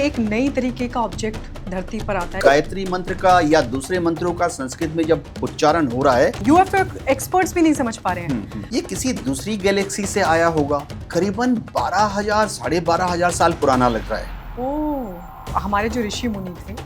एक नई तरीके का ऑब्जेक्ट धरती पर आता है। गायत्री मंत्र का या दूसरे मंत्रों का संस्कृत में जब उच्चारण हो रहा है, यूएफओ एक्सपर्ट्स भी नहीं समझ पा रहे हैं। ये किसी दूसरी गैलेक्सी से आया होगा। करीबन 12,000 साढ़े 12,000 साल पुराना लग रहा है। ओह, हमारे जो ऋषि मुनि थे,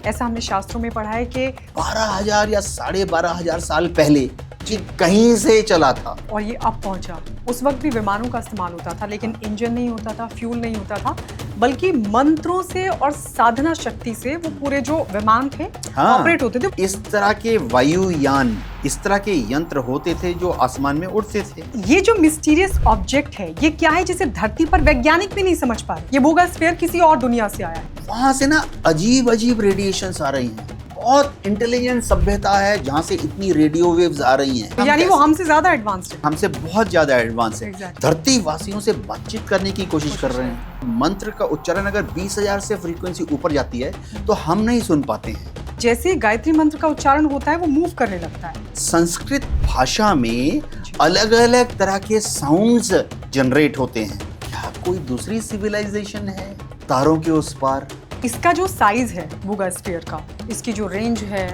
ऐसा हमने शास्त्रों में पढ़ा है कि 12,000 या साढ़े 12,000 साल पहले ये कहीं से चला था और ये अब पहुंचा। उस वक्त भी विमानों का इस्तेमाल होता था, लेकिन इंजन नहीं होता था, फ्यूल नहीं होता था, बल्कि मंत्रों से और साधना शक्ति से वो पूरे जो विमान थे ऑपरेट होते थे। इस तरह के वायुयान, इस तरह के यंत्र होते थे जो आसमान में उड़ते थे। ये जो मिस्टीरियस ऑब्जेक्ट है, ये क्या है जिसे धरती पर वैज्ञानिक भी नहीं समझ पा रहे। ये बोगास्फीयर किसी और दुनिया से आया है। वहां से ना अजीब अजीब रेडिएशंस आ रही हैं। बहुत इंटेलिजेंट सभ्यता है जहाँ से इतनी रेडियो वेव्स आ रही हैं। यानी वो हमसे ज्यादा एडवांस्ड है। हमसे बहुत ज्यादा एडवांस है। Exactly. धरती वासियों से बातचीत करने की कोशिश कर रहे हैं। मंत्र का उच्चारण अगर 20,000 से फ्रीक्वेंसी ऊपर जाती है तो हम नहीं सुन पाते हैं। जैसे गायत्री मंत्र का उच्चारण होता है, वो मूव करने लगता है। संस्कृत भाषा में अलग अलग तरह के साउंड्स जनरेट होते हैं। क्या कोई दूसरी सिविलाइजेशन है तारों के उस पार? इसका जो साइज है बोगास्फीयर का, इसकी जो रेंज है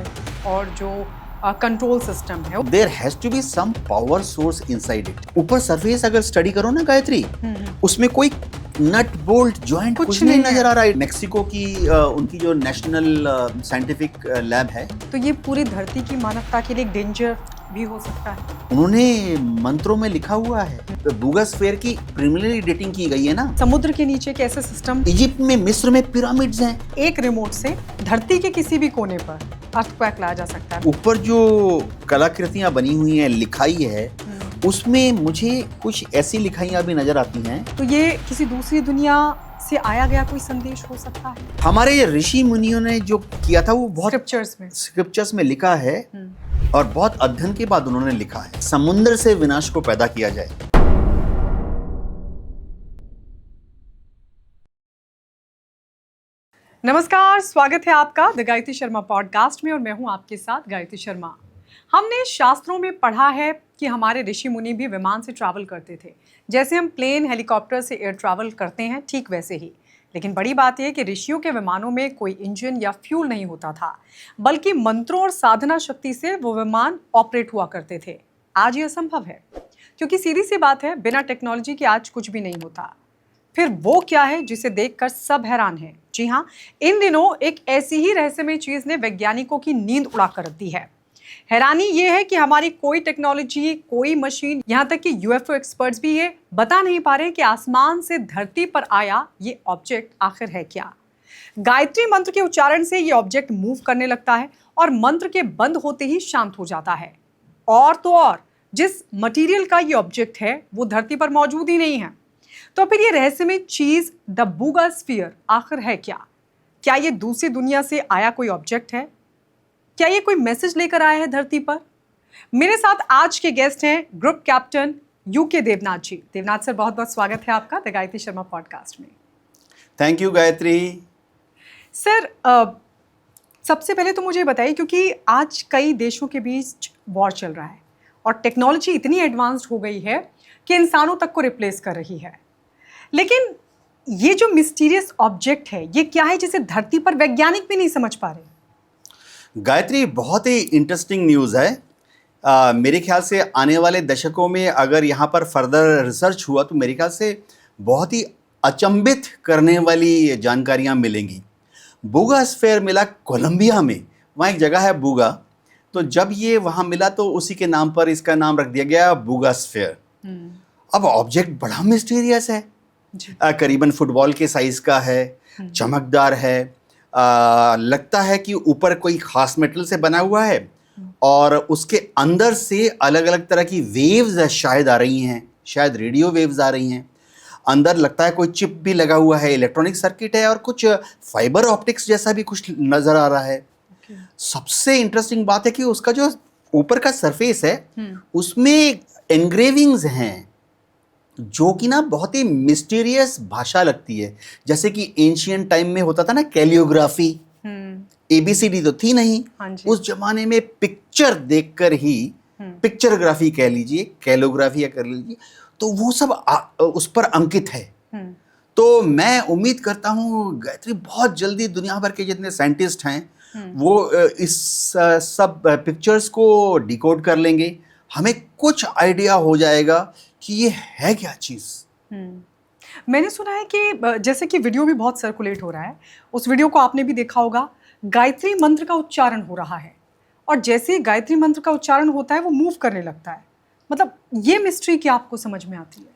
और जो कंट्रोल सिस्टम है, there has to be some power source inside it. ऊपर सरफेस अगर स्टडी करो ना गायत्री, उसमें कोई नट बोल्ट जॉइंट कुछ नहीं नजर आ रहा है। मेक्सिको की उनकी जो नेशनल साइंटिफिक लैब है, तो ये पूरी धरती की मानवता के लिए एक डेंजर भी हो सकता है। उन्होंने मंत्रों में लिखा हुआ है। बोगास्फीयर की प्रीलिमिनरी डेटिंग की गई है ना। समुद्र के नीचे एक ऐसे सिस्टम, इजिप्ट में, मिस्र में पिरामिड्स हैं। एक रिमोट से धरती के किसी भी कोने पर अर्थक्वेक लाया जा सकता है। ऊपर जो कलाकृतियां बनी हुई हैं, लिखाई है, उसमें मुझे कुछ ऐसी लिखाइयां भी नजर आती हैं। तो ये किसी दूसरी दुनिया से आया गया कोई संदेश हो सकता है। हमारे ऋषि मुनियों ने जो किया था वो बहुत स्क्रिप्चर्स में लिखा है और बहुत अध्ययन के बाद उन्होंने लिखा है। समुद्र से विनाश को पैदा किया जाए। नमस्कार, स्वागत है आपका द गायत्री शर्मा पॉडकास्ट में और मैं हूं आपके साथ गायत्री शर्मा। हमने शास्त्रों में पढ़ा है कि हमारे ऋषि मुनि भी विमान से ट्रैवल करते थे। जैसे हम प्लेन, हेलीकॉप्टर से एयर ट्रैवल करते हैं, ठीक वैसे ही। लेकिन बड़ी बात यह कि ऋषियों के विमानों में कोई इंजन या फ्यूल नहीं होता था, बल्कि मंत्रों और साधना शक्ति से वो विमान ऑपरेट हुआ करते थे। आज ये असंभव है, क्योंकि सीधी सी बात है, बिना टेक्नोलॉजी के आज कुछ भी नहीं होता। फिर वो क्या है जिसे देखकर सब हैरान हैं? जी हाँ, इन दिनों एक ऐसी ही रहस्यमय चीज ने वैज्ञानिकों की नींद उड़ा कर रख दी है। हैरानी ये है कि हमारी कोई टेक्नोलॉजी, कोई मशीन, यहाँ तक कि यूएफओ एक्सपर्ट्स भी ये बता नहीं पा रहे कि आसमान से धरती पर आया ये ऑब्जेक्ट आखिर है क्या। गायत्री मंत्र के उच्चारण से ये ऑब्जेक्ट मूव करने लगता है और मंत्र के बंद होते ही शांत हो जाता है। और तो और जिस मटीरियल का ये ऑब्जेक्ट है वो धरती पर मौजूद ही नहीं है। तो फिर ये रहस्यमय चीज द बोगास्फीयर आखिर है क्या? क्या ये दूसरी दुनिया से आया कोई ऑब्जेक्ट है? क्या ये कोई मैसेज लेकर आया है धरती पर? मेरे साथ आज के गेस्ट हैं ग्रुप कैप्टन यूके देवनाथ जी। देवनाथ सर, बहुत बहुत स्वागत है आपका द गायत्री शर्मा पॉडकास्ट में। थैंक यू गायत्री सर, सबसे पहले तो मुझे बताइए, क्योंकि आज कई देशों के बीच वॉर चल रहा है और टेक्नोलॉजी इतनी एडवांस्ड हो गई है कि इंसानों तक को रिप्लेस कर रही है, लेकिन ये जो मिस्टीरियस ऑब्जेक्ट है, ये क्या है जिसे धरती पर वैज्ञानिक भी नहीं समझ पा रहे? गायत्री, बहुत ही इंटरेस्टिंग न्यूज़ है। मेरे ख्याल से आने वाले दशकों में अगर यहाँ पर फर्दर रिसर्च हुआ तो मेरे ख्याल से बहुत ही अचंभित करने वाली जानकारियाँ मिलेंगी। बोगास्फीयर मिला कोलंबिया में, वहाँ एक जगह है बूगा, तो जब ये वहाँ मिला तो उसी के नाम पर इसका नाम रख दिया गया बोगास्फीयर। अब ऑब्जेक्ट बड़ा मिस्टीरियस है, करीबन फुटबॉल के साइज का है, चमकदार है, लगता है कि ऊपर कोई खास मेटल से बना हुआ है और उसके अंदर से अलग अलग तरह की वेव्स शायद आ रही हैं, शायद रेडियो वेव्स आ रही हैं। अंदर लगता है कोई चिप भी लगा हुआ है, इलेक्ट्रॉनिक सर्किट है और कुछ फाइबर ऑप्टिक्स जैसा भी कुछ नज़र आ रहा है। सबसे इंटरेस्टिंग बात है कि उसका जो ऊपर का सरफेस है उसमें एनग्रेविंग्स हैं जो कि ना बहुत ही मिस्टीरियस भाषा लगती है। जैसे कि एंशियंट टाइम में होता था ना कैलियोग्राफी, ABCD तो थी नहीं, उस जमाने में पिक्चर देखकर ही पिक्चरग्राफी कह लीजिए, कैलियोग्राफी या कर लीजिए, तो वो सब उस पर अंकित है। तो मैं उम्मीद करता हूँ गायत्री बहुत जल्दी दुनिया भर के जितने साइंटिस्ट हैं वो इस सब पिक्चर्स को डिकोड कर लेंगे, हमें कुछ आइडिया हो जाएगा कि ये है क्या चीज़। मैंने सुना है कि जैसे कि वीडियो भी बहुत सर्कुलेट हो रहा है, उस वीडियो को आपने भी देखा होगा, गायत्री मंत्र का उच्चारण हो रहा है और जैसे ही गायत्री मंत्र का उच्चारण होता है वो मूव करने लगता है। मतलब ये मिस्ट्री क्या आपको समझ में आती है?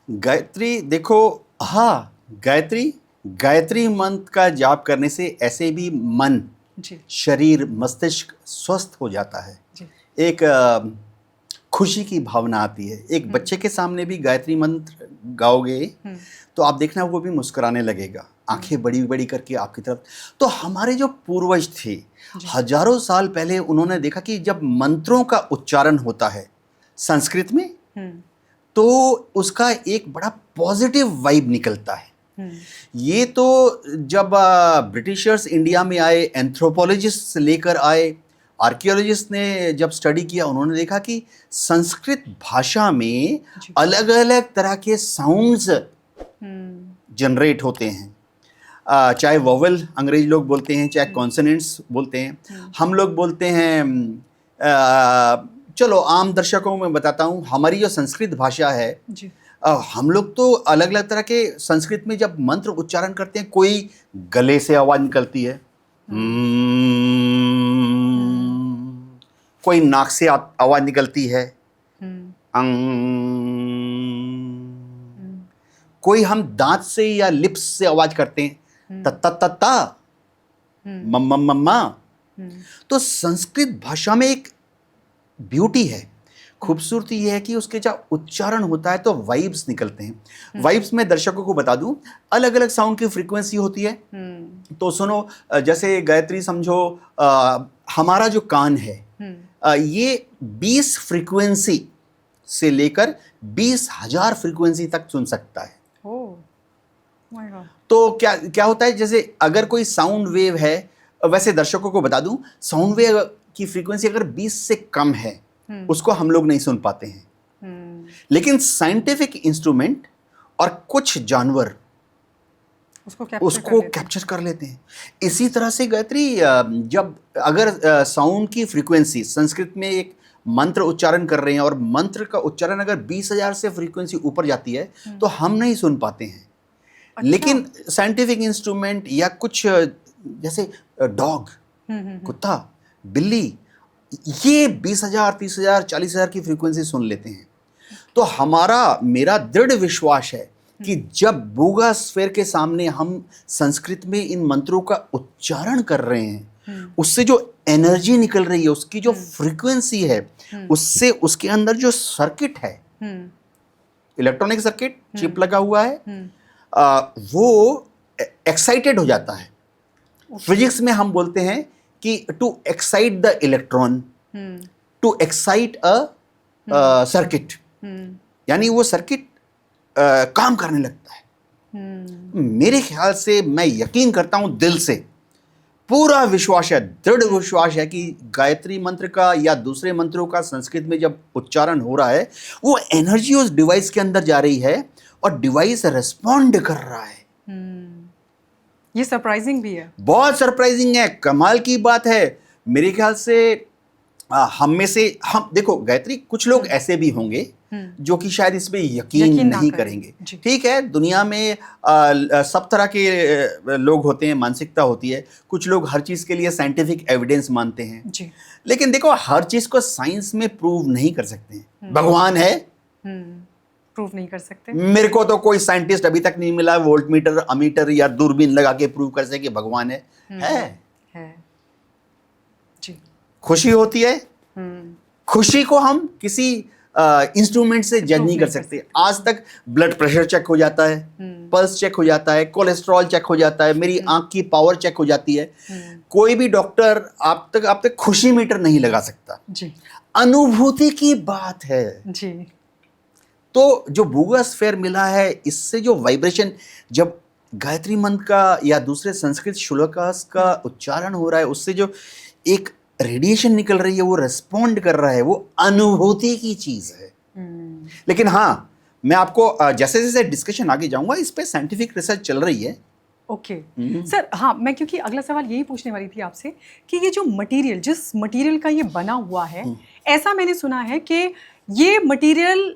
गायत्री देखो, हाँ, गायत्री मंत्र का जाप करने से ऐसे भी मन, जी शरीर, मस्तिष्क स्वस्थ हो जाता है। जी एक खुशी की भावना आती है। एक बच्चे के सामने भी गायत्री मंत्र गाओगे तो आप देखना वो भी मुस्कुराने लगेगा, आंखें बड़ी बड़ी करके आपकी तरफ। तो हमारे जो पूर्वज थे हजारों साल पहले, उन्होंने देखा कि जब मंत्रों का उच्चारण होता है संस्कृत में तो उसका एक बड़ा पॉजिटिव वाइब निकलता है। ये तो जब ब्रिटिशर्स इंडिया में आए, एंथ्रोपोलॉजिस्ट लेकर आए, आर्कियोलॉजिस्ट ने जब स्टडी किया, उन्होंने देखा कि संस्कृत भाषा में अलग अलग तरह के साउंड्स जनरेट होते हैं। चाहे वोवेल अंग्रेज लोग बोलते हैं, चाहे कॉन्सोनेंट्स बोलते हैं, हम लोग बोलते हैं। चलो आम दर्शकों में बताता हूँ, हमारी जो संस्कृत भाषा है जी हम लोग तो अलग अलग तरह के संस्कृत में जब मंत्र उच्चारण करते हैं, कोई गले से आवाज निकलती है, कोई नाक से आवाज निकलती है, कोई हम दांत से या लिप्स से आवाज करते हैं, तत्ता तत्ता, मम्मा मम्मा। तो संस्कृत भाषा में एक ब्यूटी है, खूबसूरती यह है कि उसके जब उच्चारण होता है तो वाइब्स निकलते हैं। वाइब्स में दर्शकों को बता दूं, अलग अलग साउंड की फ्रीक्वेंसी होती है। तो सुनो, जैसे गायत्री समझो, हमारा जो कान है ये 20 फ्रीक्वेंसी से लेकर 20,000 फ्रीक्वेंसी तक सुन सकता है। My God. तो क्या क्या होता है, जैसे अगर कोई साउंड वेव है, वैसे दर्शकों को बता दूं, साउंड वेव की फ्रीक्वेंसी अगर 20 से कम है उसको हम लोग नहीं सुन पाते हैं। लेकिन साइंटिफिक इंस्ट्रूमेंट और कुछ जानवर उसको कैप्चर कर लेते हैं। इसी तरह से गायत्री, जब अगर साउंड की फ्रीक्वेंसी, संस्कृत में एक मंत्र उच्चारण कर रहे हैं और मंत्र का उच्चारण अगर 20,000 से फ्रीक्वेंसी ऊपर जाती है तो हम नहीं सुन पाते हैं। अच्छा। लेकिन साइंटिफिक इंस्ट्रूमेंट या कुछ जैसे डॉग, कुत्ता, बिल्ली, ये 20,000, 30,000, 40,000 की फ्रीक्वेंसी सुन लेते हैं। तो मेरा दृढ़ विश्वास है कि जब बूगा स्फेयर के सामने हम संस्कृत में इन मंत्रों का उच्चारण कर रहे हैं, उससे जो एनर्जी निकल रही है, उसकी जो फ्रीक्वेंसी है, उससे उसके अंदर जो सर्किट है, इलेक्ट्रॉनिक सर्किट चिप लगा हुआ है, वो एक्साइटेड हो जाता है। फिजिक्स में हम बोलते हैं कि to excite the electron, to excite a circuit, यानी वो सर्किट काम करने लगता है। मेरे ख्याल से, मैं यकीन करता हूं दिल से, पूरा विश्वास है, दृढ़ विश्वास है कि गायत्री मंत्र का या दूसरे मंत्रों का संस्कृत में जब उच्चारण हो रहा है, वो एनर्जी उस डिवाइस के अंदर जा रही है और डिवाइस रिस्पॉन्ड कर रहा है। ये सरप्राइजिंग भी है, बहुत सरप्राइजिंग है, कमाल की बात है। मेरे ख्याल से हम में से, हम देखो गायत्री, कुछ लोग ऐसे भी होंगे जो कि शायद इस पे यकीन नहीं करेंगे। ठीक है, दुनिया में सब तरह के लोग होते हैं, मानसिकता होती है। कुछ लोग हर चीज़ के लिए साइंटिफिक एविडेंस मानते हैं जी। लेकिन देखो, हर चीज़ को साइंस में प्रूव नहीं कर सकते हैं। भगवान है, प्रूव नहीं कर सकते। मेरे को तो कोई साइंटिस्ट अभी तक नहीं मिला वोल्टमीटर, अमीटर या दूरबीन लगा के प्रूव कर सके कि भगवान है। जी। खुशी होती है, खुशी को हम किसी इंस्ट्रूमेंट से जज नहीं कर सकते। आज तक ब्लड प्रेशर चेक हो जाता है, पल्स चेक हो जाता है, कोलेस्ट्रॉल चेक हो जाता है, मेरी आंख की पावर चेक हो जाती है। कोई भी डॉक्टर आप तक खुशी मीटर नहीं लगा सकता जी। अनुभूति की बात है जी। तो जो बूगा स्फेयर मिला है, इससे जो वाइब्रेशन, जब गायत्री मंत्र का या दूसरे संस्कृत श्लोकास का उच्चारण हो रहा है, उससे जो एक रेडिएशन निकल रही है, वो रिस्पॉन्ड कर रहा है, वो अनुभूति की चीज है। लेकिन हाँ, मैं आपको जैसे जैसे डिस्कशन आगे जाऊंगा इस पे साइंटिफिक रिसर्च चल रही है। ओके सर, हाँ, मैं क्योंकि अगला सवाल यही पूछने वाली थी आपसे कि ये जो मटेरियल, जिस मटेरियल का ये बना हुआ है, ऐसा मैंने सुना है कि ये मटेरियल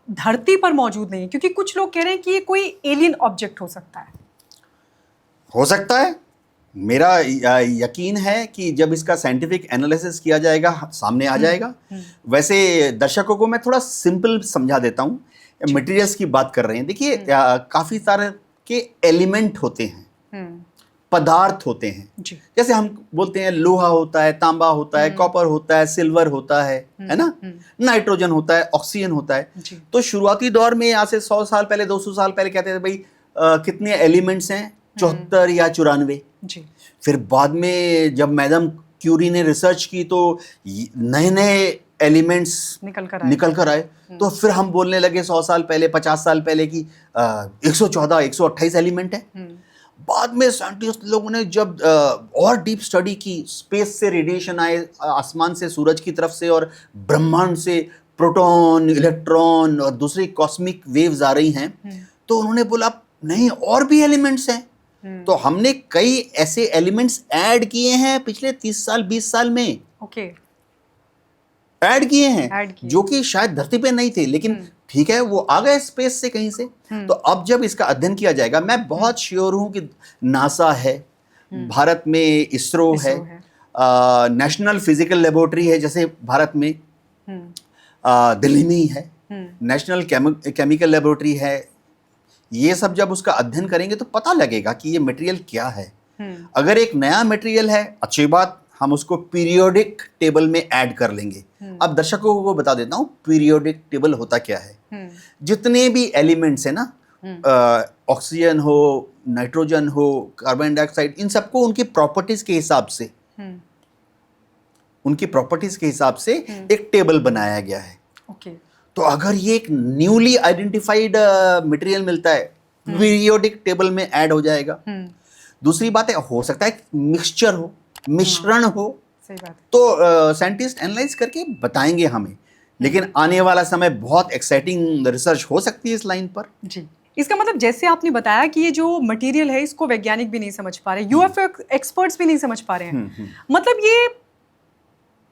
धरती पर मौजूद नहीं है, क्योंकि कुछ लोग कह रहे हैं कि ये कोई एलियन ऑब्जेक्ट हो सकता है। हो सकता है, मेरा यकीन है कि जब इसका साइंटिफिक एनालिसिस किया जाएगा सामने आ जाएगा। वैसे दर्शकों को मैं थोड़ा सिंपल समझा देता हूँ। मटेरियल्स की बात कर रहे हैं, देखिए काफ़ी तरह के एलिमेंट होते हैं, पदार्थ होते हैं। जैसे हम बोलते हैं लोहा होता है, तांबा होता है, कॉपर होता है, सिल्वर होता है ना, नाइट्रोजन होता है, ऑक्सीजन होता है। तो शुरुआती दौर में यहाँ से 100 साल पहले, 200 साल पहले कहते थे भाई कितने एलिमेंट्स हैं, 74 या 94। फिर बाद में जब मैडम क्यूरी ने रिसर्च की तो नए नए एलिमेंट्स निकल कर आए। तो फिर हम बोलने लगे 100 साल पहले, 50 साल पहले की 114, 128 एलिमेंट है। बाद में साइंटिस्ट लोगों ने जब और डीप स्टडी की, स्पेस से रेडिएशन आए, आसमान से, सूरज की तरफ से और ब्रह्मांड से प्रोटॉन, इलेक्ट्रॉन और दूसरी कॉस्मिक वेव्स आ रही हैं, तो उन्होंने बोला नहीं, और भी एलिमेंट्स हैं। तो हमने कई ऐसे एलिमेंट्स ऐड किए हैं पिछले 30 साल 20 साल में। ऐड किए हैं जो कि शायद धरती पे नहीं थे, लेकिन ठीक है वो आ गए स्पेस से कहीं से। तो अब जब इसका अध्ययन किया जाएगा, मैं बहुत श्योर हूं कि नासा है, भारत में इसरो है, नेशनल फिजिकल लेबोरेटरी है जैसे भारत में, दिल्ली में ही है, नेशनल केमिकल लेबोरेटरी है। ये सब जब उसका अध्ययन करेंगे तो पता लगेगा कि ये मटेरियल क्या है। अगर एक नया मटेरियल है, अच्छी बात, हम उसको पीरियोडिक टेबल में ऐड कर लेंगे। अब दर्शकों को बता देता हूं पीरियोडिक टेबल होता क्या है। जितने भी एलिमेंट्स है ना, ऑक्सीजन हो, नाइट्रोजन हो, कार्बन डाइऑक्साइड, इन सबको उनकी प्रॉपर्टीज के हिसाब से, एक टेबल बनाया गया है। तो अगर ये एक न्यूली आइडेंटिफाइड मटेरियल मिलता है, पीरियोडिक टेबल में ऐड हो जाएगा। दूसरी बात है, हो सकता है मिक्सचर हो, मिश्रण हो। सही बात है। तो साइंटिस्ट एनालाइज करके बताएंगे हमें, लेकिन आने वाला समय बहुत एक्साइटिंग रिसर्च हो सकती है इस लाइन पर। जी, इसका मतलब जैसे आपने बताया कि ये जो मटेरियल है इसको वैज्ञानिक भी नहीं समझ पा रहे, यूएफओ एक्सपर्ट्स भी नहीं समझ पा रहे हैं। मतलब ये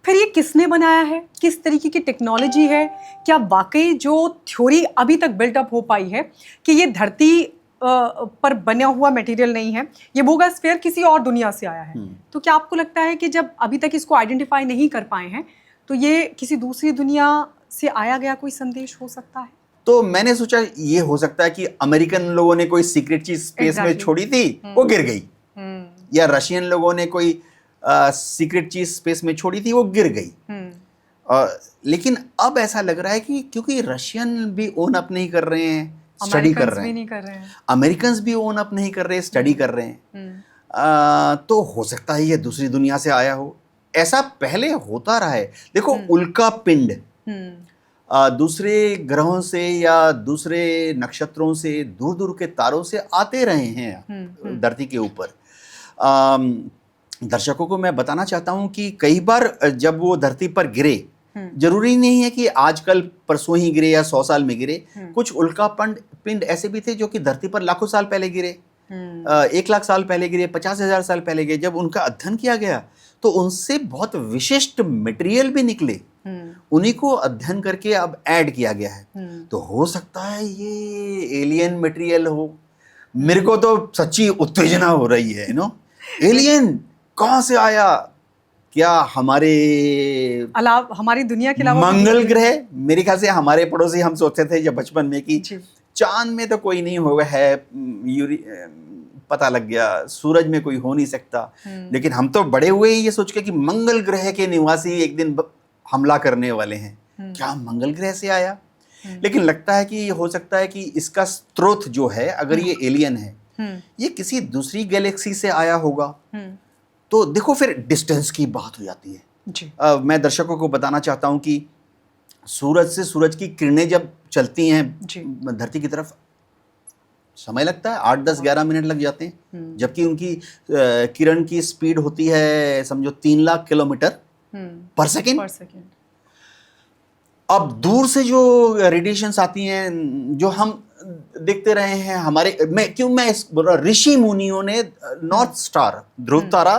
फिर ये किसने बनाया है, किस तरीके की टेक्नोलॉजी है, क्या वाकई जो थ्योरी अभी तक बिल्डअप हो पाई है कि ये धरती पर बना हुआ मटेरियल नहीं है, ये बोगास्फीयर किसी और दुनिया से आया है, तो क्या आपको लगता है कि जब अभी तक इसको आइडेंटिफाई नहीं कर पाए हैं तो ये किसी दूसरी दुनिया से आया गया कोई संदेश हो सकता है? तो मैंने सोचा ये हो सकता है कि अमेरिकन लोगों ने कोई सीक्रेट चीज स्पेस में छोड़ी थी, वो गिर गई, या रशियन लोगों ने कोई सीक्रेट चीज स्पेस में छोड़ी थी, वो गिर गई। लेकिन अब ऐसा लग रहा है कि क्योंकि रशियन भी ओन अप नहीं कर रहे हैं, स्टडी कर रहे हैं, अमेरिकन्स भी ओन अप नहीं कर रहे, स्टडी कर रहे हैं, तो हो सकता है ये दूसरी दुनिया से आया हो। ऐसा पहले होता रहा है। देखो उल्का पिंड दूसरे ग्रहों से या दूसरे नक्षत्रों से, दूर दूर के तारों से आते रहे हैं धरती के ऊपर। दर्शकों को मैं बताना चाहता हूं कि कई बार जब वो धरती पर गिरे, जरूरी नहीं है कि आजकल परसों ही गिरे या 100 साल में गिरे, कुछ उल्का पिंड ऐसे भी थे जो कि धरती पर लाखों साल पहले गिरे, 1 लाख साल पहले गिरे, 50,000 साल पहले गिरे। जब उनका अध्ययन किया गया तो उनसे बहुत विशिष्ट मटेरियल भी निकले, उन्हीं को अध्ययन करके अब ऐड किया गया है। तो हो सकता है ये एलियन मटेरियल हो। मेरे को तो सच्ची उत्तेजना हो रही है, एलियन कहां से आया? क्या हमारे हमारी दुनिया के अलावा मंगल ग्रह? मेरे ख्याल से हमारे पड़ोसी हम सोचते थे जब बचपन में कि चांद में तो कोई नहीं होगा, है, पता लग गया सूरज में कोई हो नहीं सकता। लेकिन हम तो बड़े हुए ये सोच के कि मंगल ग्रह के निवासी एक दिन हमला करने वाले हैं, क्या मंगल ग्रह से आया? लेकिन लगता है कि हो सकता है कि इसका स्रोत जो है, अगर ये एलियन है, ये किसी दूसरी गैलेक्सी से आया होगा। तो देखो फिर डिस्टेंस की बात हो जाती है जी। मैं दर्शकों को बताना चाहता हूं कि सूरज की किरणें जब चलती हैं धरती की तरफ, समय लगता है 8, 10, 11 मिनट लग जाते हैं, जबकि उनकी किरण की स्पीड होती है समझो 3 लाख किलोमीटर पर सेकेंड। अब दूर से जो रेडिएशंस आती हैं, जो हम देखते रहे हैं, हमारे मैं बोल रहा, ऋषि मुनियों ने नॉर्थ स्टार, ध्रुव तारा,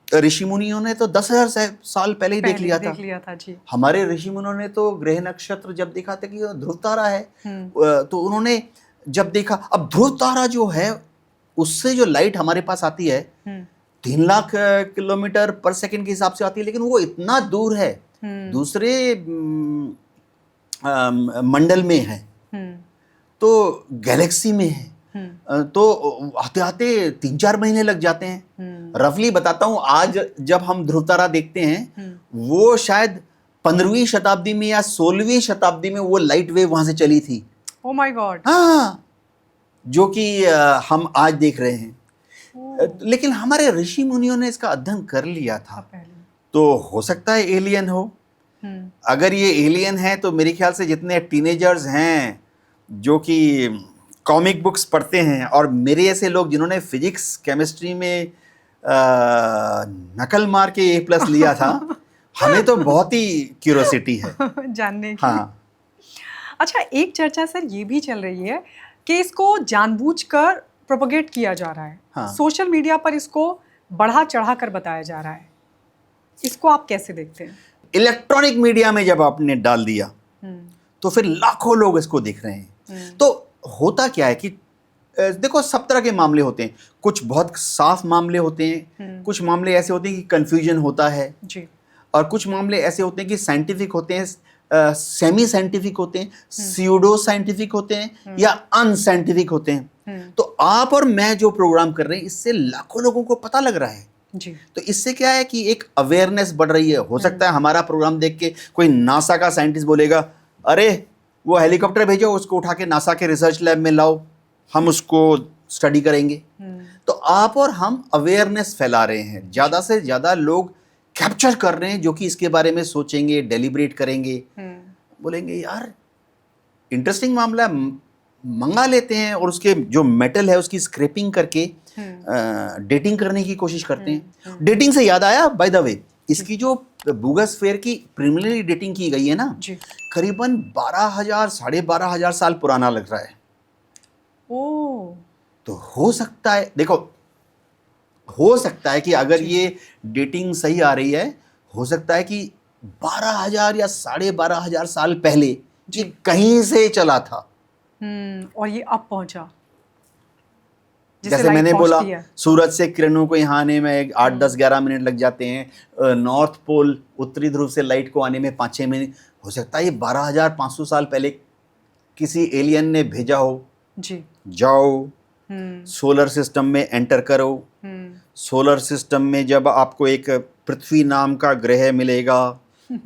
ऋषि मुनियों ने तो 10,000 साल पहले ही देख लिया था जी। हमारे ऋषि मुनियों ने तो ग्रह नक्षत्र जब देखा था कि ध्रुव तारा है, तो उन्होंने जब देखा, अब ध्रुव तारा जो है उससे जो लाइट हमारे पास आती है 3 लाख किलोमीटर पर सेकंड के हिसाब से आती है, लेकिन वो इतना दूर है, दूसरे मंडल में है, तो गैलेक्सी में है, तो आते आते 3-4 महीने लग जाते हैं। रफली बताता हूँ, आज जब हम ध्रुव तारा देखते हैं वो शायद 15वीं शताब्दी में या 16वीं शताब्दी में वो लाइट वेव वहां से चली थी। Oh my God. हाँ, जो कि हम आज देख रहे हैं। लेकिन हमारे ऋषि मुनियों ने इसका अध्ययन कर लिया था, तो हो सकता है एलियन हो। अगर ये एलियन है तो मेरे ख्याल से जितने टीनेजर्स हैं जो कि कॉमिक बुक्स पढ़ते हैं, और मेरे ऐसे लोग जिन्होंने फिजिक्स केमिस्ट्री में नकल मार के A+ लिया था, हमें तो बहुत ही क्यूरोसिटी है जानने की। हाँ। अच्छा, एक चर्चा सर ये भी चल रही है कि इसको जानबूझकर प्रोपगेट किया जा रहा है। हाँ। सोशल मीडिया पर इसको बढ़ा चढ़ा कर बताया जा रहा है, इसको आप कैसे देखते हैं? इलेक्ट्रॉनिक मीडिया में जब आपने डाल दिया तो फिर लाखों लोग इसको देख रहे हैं। तो होता क्या है कि देखो, सब तरह के मामले होते हैं, कुछ बहुत साफ मामले होते हैं, कुछ मामले ऐसे होते हैं कि कंफ्यूजन होता है जी, और कुछ मामले ऐसे होते हैं कि साइंटिफिक होते हैं, सेमी साइंटिफिक होते हैं, स्यूडो साइंटिफिक होते हैं, या अनसाइंटिफिक होते हैं। तो आप और मैं जो प्रोग्राम कर रहे हैं, इससे लाखों लोगों को पता लग रहा है जी। तो इससे क्या है कि एक अवेयरनेस बढ़ रही है। हो सकता है हमारा प्रोग्राम देख के कोई नासा का साइंटिस्ट बोलेगा, अरे वो हेलीकॉप्टर भेजो, उसको उठा के नासा के रिसर्च लैब में लाओ, हम उसको स्टडी करेंगे। तो आप और हम अवेयरनेस फैला रहे हैं, ज़्यादा से ज़्यादा लोग कैप्चर कर रहे हैं जो कि इसके बारे में सोचेंगे, डेलिब्रेट करेंगे, बोलेंगे यार इंटरेस्टिंग मामला है, मंगा लेते हैं, और उसके जो मेटल है उसकी स्क्रैपिंग करके डेटिंग करने की कोशिश करते हैं। डेटिंग से याद आया, बाय द वे, इसकी जो बूगास्फीयर की प्रिलिमिनरी डेटिंग की गई है ना, करीबन 12,000 12,500 साल पुराना लग रहा है। ओह, तो हो सकता है, देखो, हो सकता है कि अगर ये डेटिंग सही आ रही है, हो सकता है कि 12,000 या 12,500 साल पहले ये कहीं से चला था, और ये अब पहुंचा। जैसे मैंने बोला, सूरज से किरणों को यहाँ आने में 8, 10, 11 मिनट लग जाते हैं। नॉर्थ पोल, उत्तरी ध्रुव से लाइट को आने में 5-6 मिनट। हो सकता है ये 12,500 साल पहले किसी एलियन ने भेजा हो जी। जाओ सोलर सिस्टम में एंटर करो, सोलर सिस्टम में जब आपको एक पृथ्वी नाम का ग्रह मिलेगा,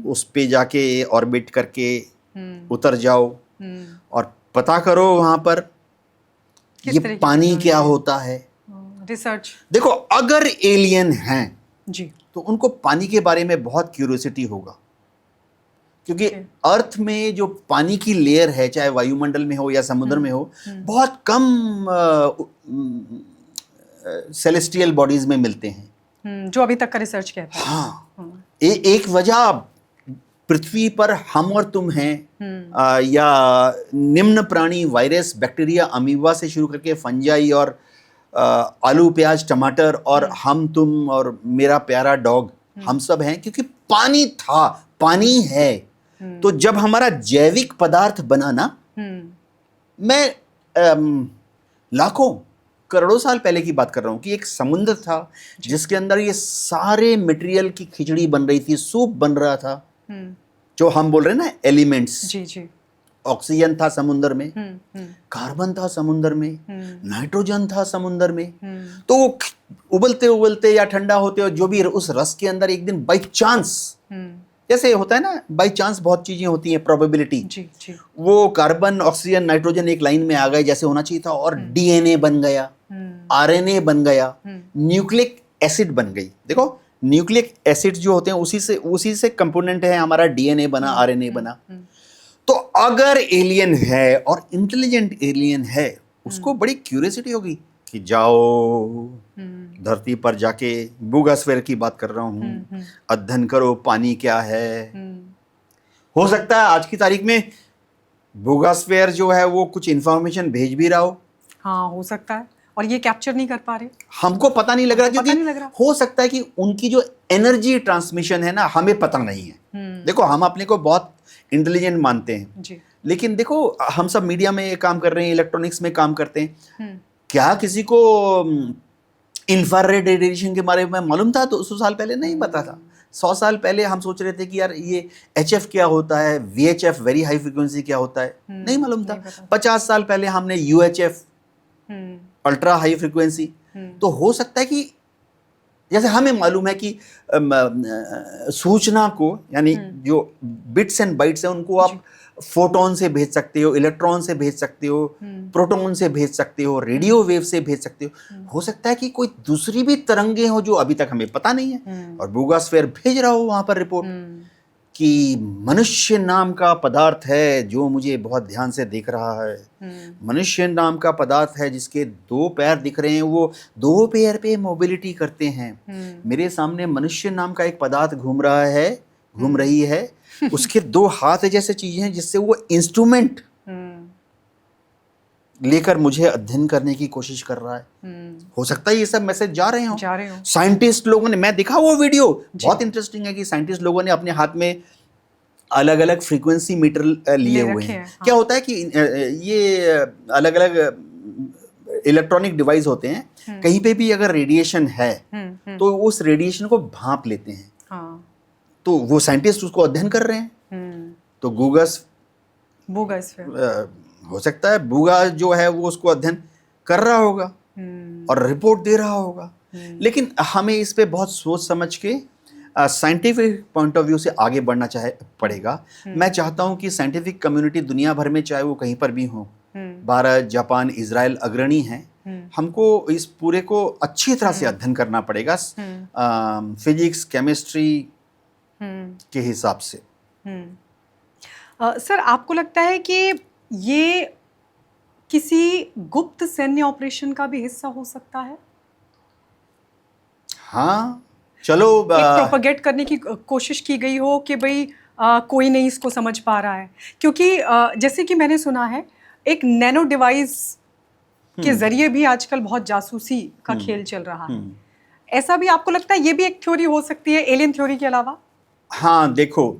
उस पे जाके ऑर्बिट करके उतर जाओ और पता करो वहाँ पर ये पानी क्या होता है। रिसर्च। देखो, अगर एलियन हैं जी, तो उनको पानी के बारे में बहुत क्यूरियोसिटी होगा, क्योंकि अर्थ में जो पानी की लेयर है, चाहे वायुमंडल में हो या समुद्र में हो, बहुत कम सेलेस्टियल बॉडीज में मिलते हैं, जो अभी तक का रिसर्च कहता है। हाँ, एक वजह पृथ्वी पर हम और तुम हैं, या निम्न प्राणी, वायरस, बैक्टीरिया, अमीबा से शुरू करके फंजाई और आलू, प्याज, टमाटर, और हम, तुम और मेरा प्यारा डॉग, हम सब हैं क्योंकि पानी था, पानी है। तो जब हमारा जैविक पदार्थ बना ना, मैं लाखों करोड़ों साल पहले की बात कर रहा हूँ कि एक समुद्र था जिसके अंदर ये सारे मटेरियल की खिचड़ी बन रही थी, सूप बन रहा था, जो हम बोल रहे हैं ना एलिमेंट्स। जी जी। ऑक्सीजन था समुद्र में, कार्बन था समुद्र में, नाइट्रोजन था समुद्र में। तो वो उबलते उबलते या ठंडा होते हो, जो भी उस रस के अंदर एक दिन बाई चांस, जैसे होता है ना बाई चांस बहुत चीजें होती हैं, प्रोबेबिलिटी, वो कार्बन, ऑक्सीजन, नाइट्रोजन एक लाइन में आ गए जैसे होना चाहिए था, और डीएनए बन गया, आरएनए बन गया, न्यूक्लिक एसिड बन गई। देखो, न्यूक्लिक एसिड जो होते हैं उसी से कंपोनेंट है हमारा डीएनए बना, आरएनए बना। तो अगर एलियन है और इंटेलिजेंट एलियन है, उसको बड़ी क्यूरियोसिटी होगी कि जाओ धरती पर जाके, बूगास्फीयर की बात कर रहा हूँ, अध्ययन करो पानी क्या है। हो सकता है आज की तारीख में बूगास्फेयर जो है वो कुछ इंफॉर्मेशन भेज भी रहा हो, हाँ हो सकता है, और ये कैप्चर नहीं कर पा रहे। हमको पता नहीं लग रहा, हमको पता क्योंकि नहीं लग रहा। हो सकता है कि उनकी जो एनर्जी ट्रांसमिशन है ना, हमें पता नहीं है। देखो, हम अपने को बहुत इंटेलिजेंट मानते हैं, जी। लेकिन देखो हम सब मीडिया में काम कर रहे हैं, इलेक्ट्रॉनिक्स में काम करते हैं, क्या किसी को इंफ्रारेड रेडिएशन के बारे में मालूम था? तो 100 साल पहले नहीं पता था। 100 साल पहले हम सोच रहे थे कि यार ये HF क्या होता है, VHF वेरी हाई फ्रीक्वेंसी क्या होता है, नहीं मालूम था। 50 साल पहले हमने UHF अल्ट्रा हाई फ्रीक्वेंसी, तो हो सकता है कि जैसे हमें मालूम है कि सूचना को, यानी जो बिट्स एंड बाइट्स हैं उनको आप फोटोन से भेज सकते हो, इलेक्ट्रॉन से भेज सकते हो, प्रोटॉन से भेज सकते हो, रेडियो वेव से भेज सकते हो सकता है कि कोई दूसरी भी तरंगे हो जो अभी तक हमें पता नहीं है, और बूगास्फेयर भेज रहा हो वहां पर रिपोर्ट कि मनुष्य नाम का पदार्थ है जो मुझे बहुत ध्यान से देख रहा है, मनुष्य नाम का पदार्थ है जिसके 2 पैर दिख रहे हैं, वो 2 पैर पे मोबिलिटी करते हैं। मेरे सामने मनुष्य नाम का एक पदार्थ घूम रही है, उसके 2 हाथ जैसे चीजें हैं जिससे वो इंस्ट्रूमेंट लेकर मुझे अध्ययन करने की कोशिश कर रहा है। हो सकता है ये सब मैसेज जा रहे हो। साइंटिस्ट लोगों ने, मैं देखा वो वीडियो, बहुत इंटरेस्टिंग है कि साइंटिस्ट लोगों ने अपने हाथ में अलग अलग फ्रीक्वेंसी मीटर लिए हुए हैं। हाँ। क्या होता है कि ये अलग अलग इलेक्ट्रॉनिक डिवाइस होते हैं, कहीं पे भी अगर रेडिएशन है तो उस रेडिएशन को भांप लेते हैं। हाँ। तो वो साइंटिस्ट उसको अध्ययन कर रहे हैं। तो हो सकता है बूगा जो है वो उसको अध्ययन कर रहा होगा और रिपोर्ट दे रहा होगा, लेकिन हमें इस पे बहुत सोच समझ के साइंटिफिक पॉइंट ऑफ व्यू से आगे बढ़ना पड़ेगा। मैं चाहता हूं कि साइंटिफिक कम्युनिटी दुनिया भर में, चाहे वो कहीं पर भी हो, भारत, जापान, इजराइल अग्रणी हैं, हमको इस पूरे को अच्छी तरह से अध्ययन करना पड़ेगा फिजिक्स, केमिस्ट्री के हिसाब से। सर, आपको लगता है कि ये किसी गुप्त सैन्य ऑपरेशन का भी हिस्सा हो सकता है? हाँ, चलो प्रोपेगेट करने की कोशिश की गई हो कि भाई कोई नहीं इसको समझ पा रहा है, क्योंकि जैसे कि मैंने सुना है एक नैनो डिवाइस के जरिए भी आजकल बहुत जासूसी का खेल चल रहा है। ऐसा भी आपको लगता है ये भी एक थ्योरी हो सकती है एलियन थ्योरी के अलावा? हाँ, देखो,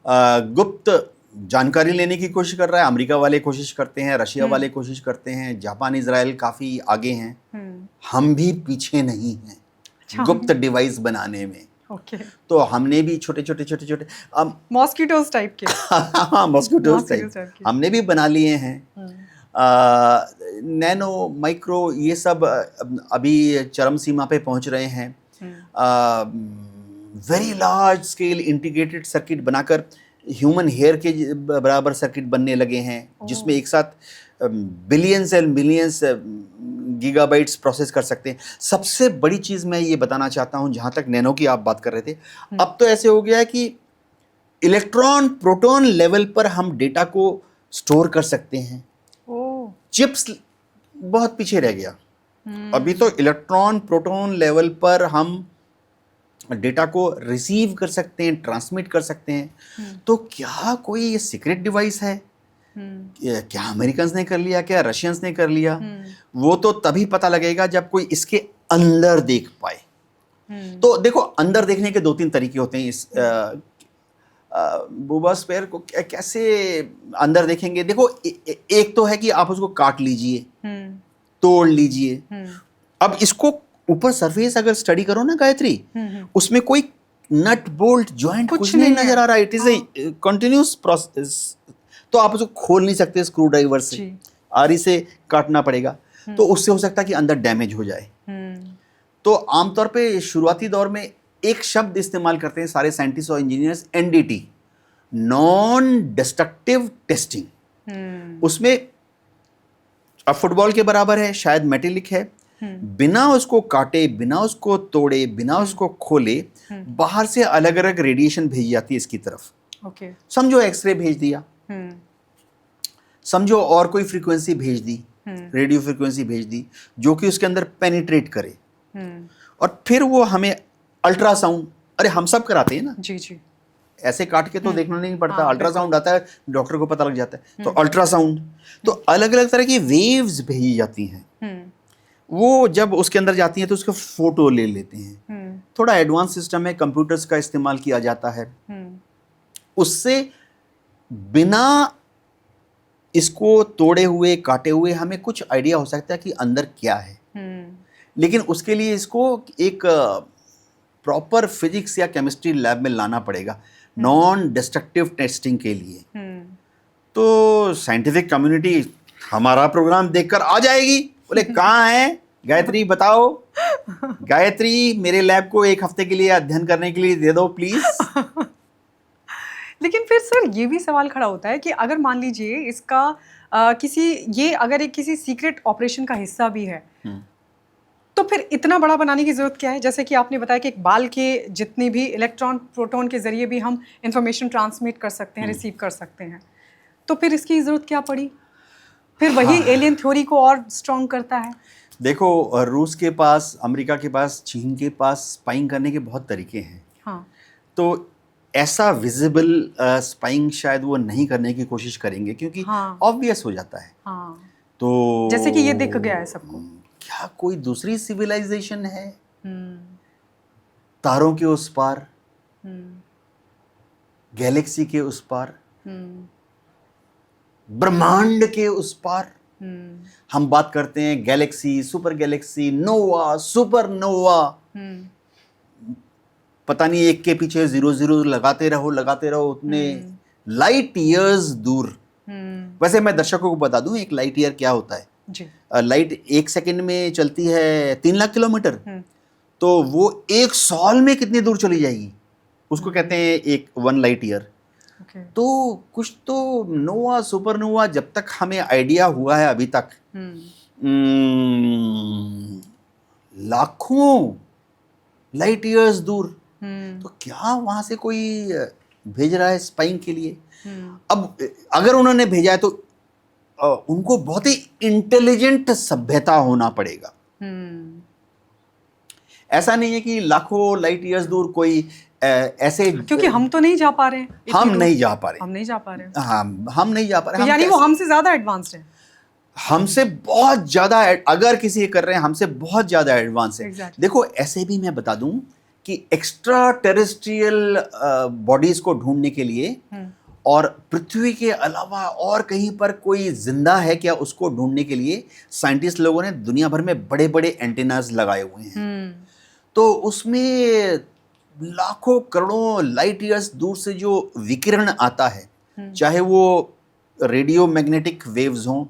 गुप्त जानकारी लेने की कोशिश कर रहा है, अमेरिका वाले कोशिश करते हैं, रशिया वाले कोशिश करते हैं, जापान, इजराइल काफी आगे हैं, हम भी पीछे नहीं हैं गुप्त डिवाइस बनाने में। तो हमने भी छोटे मॉस्किटोस टाइप के हाँ, मॉस्किटोस टाइप हमने भी बना लिए हैं। नैनो, माइक्रो, ये सब अभी चरम सीमा पे पहुंच रहे हैं। Very large scale integrated circuit बनाकर ह्यूमन हेयर के बराबर सर्किट बनने लगे हैं, जिसमें एक साथ billions and millions gigabytes process कर सकते हैं। सबसे बड़ी चीज़ मैं ये बताना चाहता हूँ, जहाँ तक नैनो की आप बात कर रहे थे, अब तो ऐसे हो गया है कि इलेक्ट्रॉन प्रोटॉन लेवल पर हम डेटा को स्टोर कर सकते हैं। चिप्स बहुत पीछे रह गया, अभी तो इलेक्ट्रॉन प्रोटॉन लेवल पर हम डेटा को रिसीव कर सकते हैं, ट्रांसमिट कर सकते हैं। तो क्या कोई ये सीक्रेट डिवाइस है? क्या अमेरिकन्स ने कर लिया, क्या रशियंस ने कर लिया? वो तो तभी पता लगेगा जब कोई इसके अंदर देख पाए। तो देखो, अंदर देखने के 2-3 तरीके होते हैं। इस बूबास्फेयर को कैसे अंदर देखेंगे? देखो, एक तो है कि आप उसको काट लीजिए, तोड़ लीजिए। अब इसको ऊपर सरफेस अगर स्टडी करो ना गायत्री, उसमें कोई नट बोल्ट जॉइंट कुछ नहीं नजर आ रहा। It is a continuous process. तो आप उसको खोल नहीं सकते स्क्रू ड्राइवर से, आरी से काटना पड़ेगा। तो उससे हो सकता है कि अंदर डैमेज हो जाए। तो आमतौर पे शुरुआती दौर में एक शब्द इस्तेमाल करते हैं सारे साइंटिस्ट और engineers, NDT, non destructive testing. उसमें अब फुटबॉल के बराबर है, शायद मेटेलिक है, बिना उसको काटे, बिना उसको तोड़े, बिना उसको खोले, बाहर से अलग अलग रेडिएशन भेजी जाती है इसकी तरफ। समझो एक्सरे भेज दिया, समझो और कोई फ्रीक्वेंसी भेज दी, रेडियो फ्रीक्वेंसी भेज दी, जो कि उसके अंदर पेनिट्रेट करे, और फिर वो हमें अल्ट्रासाउंड, अरे हम सब कराते हैं ना, जी जी, ऐसे काट के तो देखना नहीं पड़ता, हाँ, अल्ट्रासाउंड आता है, डॉक्टर को पता लग जाता है। तो अल्ट्रासाउंड, तो अलग अलग तरह की वेव्स भेजी जाती हैं, वो जब उसके अंदर जाती हैं तो उसका फोटो ले लेते हैं। थोड़ा एडवांस सिस्टम है, कंप्यूटर्स का इस्तेमाल किया जाता है। उससे बिना इसको तोड़े हुए काटे हुए हमें कुछ आइडिया हो सकता है कि अंदर क्या है, लेकिन उसके लिए इसको एक प्रॉपर फिजिक्स या केमिस्ट्री लैब में लाना पड़ेगा नॉन डिस्ट्रक्टिव टेस्टिंग के लिए। तो साइंटिफिक कम्युनिटी हमारा प्रोग्राम देखकर आ जाएगी, बोले कहाँ है गायत्री, बताओ गायत्री, मेरे लैब को एक हफ्ते के लिए अध्ययन करने के लिए दे दो प्लीज। लेकिन फिर सर ये भी सवाल खड़ा होता है कि अगर मान लीजिए इसका अगर एक किसी सीक्रेट ऑपरेशन का हिस्सा भी है, तो फिर इतना बड़ा बनाने की जरूरत क्या है? जैसे कि आपने बताया कि एक बाल के जितनी भी इलेक्ट्रॉन प्रोटॉन के जरिए भी हम इंफॉर्मेशन ट्रांसमिट कर सकते हैं, रिसीव कर सकते हैं, तो फिर इसकी जरूरत क्या पड़ी? फिर वही एलियन थ्योरी को और स्ट्रॉन्ग करता है। देखो, रूस के पास, अमेरिका के पास, चीन के पास स्पाइंग करने के बहुत तरीके हैं। हाँ। तो ऐसा विजिबल स्पाइंग शायद वो नहीं करने की कोशिश करेंगे, क्योंकि ऑब्वियस हो जाता है। हाँ। तो जैसे कि ये दिख गया है सबको, क्या कोई दूसरी सिविलाइजेशन है तारों के उस पार, गैलेक्सी के उस पार, ब्रह्मांड के उस पार? हम बात करते हैं गैलेक्सी, सुपर गैलेक्सी, नोवा, सुपरनोवा, पता नहीं एक के पीछे 0 लगाते रहो उतने लाइट ईयर्स दूर। वैसे मैं दर्शकों को बता दूं, एक लाइट ईयर क्या होता है जी। लाइट 1 सेकंड में चलती है 3 लाख किलोमीटर, तो वो 1 साल में कितनी दूर चली जाएगी, उसको कहते हैं एक 1 लाइट ईयर। तो कुछ तो नोवा, सुपरनोवा, जब तक हमें आइडिया हुआ है अभी तक लाखों लाइट ईयर्स दूर। तो क्या वहां से कोई भेज रहा है स्पाइंग के लिए? अब अगर उन्होंने भेजा है तो उनको बहुत ही इंटेलिजेंट सभ्यता होना पड़ेगा। ऐसा नहीं है कि लाखों लाइट ईयर्स दूर कोई ऐसे, क्योंकि हम तो नहीं जा पा रहे हैं, हम नहीं जा पा रहे, हाँ, हम नहीं जा पा रहे। तो यानी वो हमसे ज्यादा एडवांस्ड है, हमसे बहुत ज्यादा, अगर किसी कर रहे हैं हमसे बहुत ज्यादा एडवांस है। Exactly. देखो, ऐसे भी मैं बता दूं कि एक्स्ट्रा टेरेस्ट्रियल बॉडीज को ढूंढने के लिए और पृथ्वी के अलावा और कहीं पर कोई जिंदा है क्या, उसको ढूंढने के लिए साइंटिस्ट लोगों ने दुनिया भर में बड़े बड़े एंटेनास लगाए हुए हैं। तो उसमें लाखों करोड़ों लाइट ईयर्स दूर से जो विकिरण आता है, चाहे वो रेडियो मैग्नेटिक वेव्स हों,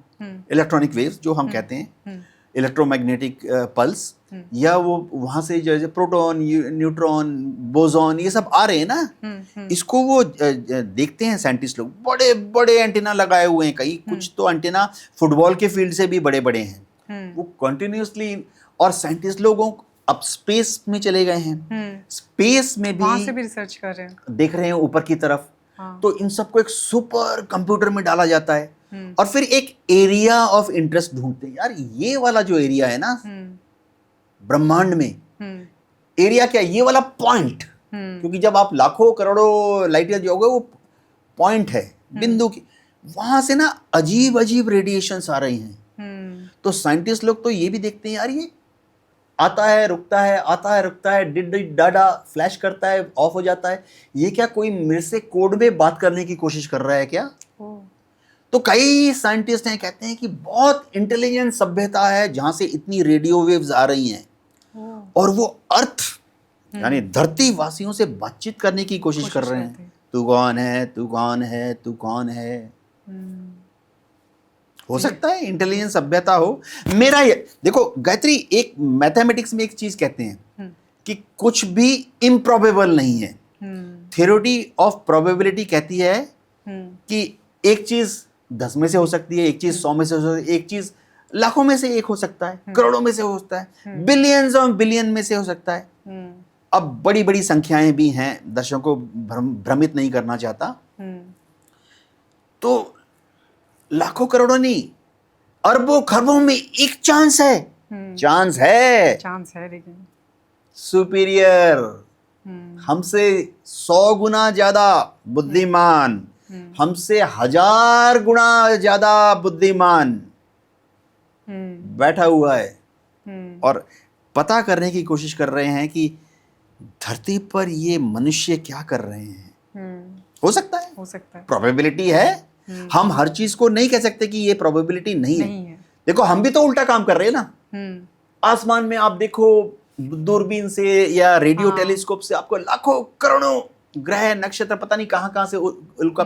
इलेक्ट्रॉनिक वेव्स जो हम कहते हैं, इलेक्ट्रोमैग्नेटिक पल्स, या वो वहां से जैसे प्रोटॉन, न्यूट्रॉन, बोसॉन, ये सब आ रहे हैं ना, इसको वो देखते हैं साइंटिस्ट लोग। बड़े बड़े एंटीना लगाए हुए हैं, कई कुछ तो एंटीना फुटबॉल के फील्ड से भी बड़े बड़े हैं। वो कंटिन्यूसली, और साइंटिस्ट लोगों अब स्पेस में चले गए हैं, स्पेस में भी वहां से भी रिसर्च कर रहे हैं, देख रहे हैं ऊपर की तरफ। तो इन सबको एक सुपर कंप्यूटर में डाला जाता है और फिर एक एरिया ऑफ इंटरेस्ट ढूंढते हैं। यार ये वाला जो एरिया है ना ब्रह्मांड में, एरिया क्या, ये वाला पॉइंट, क्योंकि जब आप लाखों करोड़ों लाइट ईयर जाओगे, वो पॉइंट है, बिंदु की, वहां से ना अजीब अजीब रेडिएशंस आ रही हैं। तो साइंटिस्ट लोग तो ये भी देखते हैं, यार ये आता है रुकता है, आता है रुकता है, डिड डाडा फ्लैश करता है, ऑफ हो जाता है, ये क्या कोई मेरे से कोड में बात करने की कोशिश कर रहा है क्या? तो कई साइंटिस्ट हैं, कहते हैं कि बहुत इंटेलिजेंट सभ्यता है जहां से इतनी रेडियो वेव्स आ रही हैं और वो अर्थ यानी धरती वासियों से बातचीत करने की कोशिश कर रहे हैं। तू कौन है, तू कौन है, तू कौन है? हो सकता है इंटेलिजेंट सभ्यता हो। मेरा ये देखो गायत्री, एक मैथमेटिक्स में एक चीज कहते हैं कि कुछ भी इम्प्रॉबेबल नहीं है। थ्योरी ऑफ प्रोबेबिलिटी कहती है कि एक चीज 10 में से हो सकती है, एक चीज 100 में से हो सकती है, एक चीज लाखों में से एक हो सकता है, करोड़ों में से हो सकता है, बिलियंस ऑफ बिलियन में से हो सकता है। अब बड़ी बड़ी संख्याएं भी हैं, दर्शकों को भ्रमित नहीं करना चाहता। तो लाखों करोड़ों नहीं, अरबों खरबों में एक चांस है, चांस है लेकिन सुपीरियर हमसे 100 गुना ज्यादा बुद्धिमान, हमसे 1000 गुना ज्यादा बुद्धिमान बैठा हुआ है और पता करने की कोशिश कर रहे हैं कि धरती पर ये मनुष्य क्या कर रहे हैं। हो सकता है, प्रोबेबिलिटी है। हम हर चीज को नहीं कह सकते कि ये प्रोबेबिलिटी नहीं है। देखो हम भी तो उल्टा काम कर रहे हैं ना। आसमान में आप देखो, दूरबीन से या रेडियो टेलीस्कोप से आपको लाखों करोड़ों ग्रह नक्षत्र पता नहीं कहां से उल्का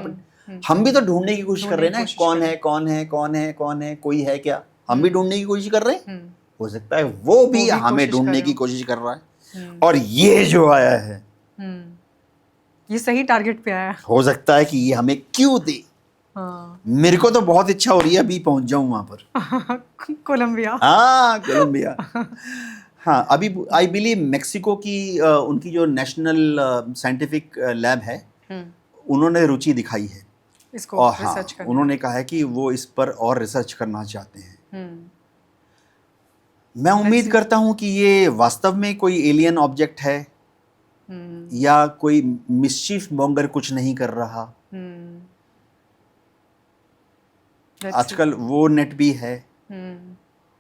हम भी तो ढूंढने की कोशिश कर रहे हैं ना, कौन है कौन है कौन है कौन है, कोई है क्या। हम भी ढूंढने की कोशिश कर रहे हैं। हो सकता है वो भी हमें ढूंढने की कोशिश कर रहा है। और ये जो आया है ये सही टारगेट पे आया। हो सकता है कि ये हमें क्यों दे। मेरे को तो बहुत इच्छा हो रही है अभी पहुंच जाऊं वहां पर। कोलंबिया। कोलंबिया। हाँ, अभी आई बिलीव मेक्सिको की उनकी जो नेशनल साइंटिफिक लैब है, उन्होंने रुचि दिखाई है इसको। और रिसर्च करना। उन्होंने कहा है कि वो इस पर और रिसर्च करना चाहते हैं। मैं उम्मीद करता हूं कि ये वास्तव में कोई एलियन ऑब्जेक्ट है या कोई मिस्चीफ मॉन्गर कुछ नहीं कर रहा। आजकल वो नेट भी है,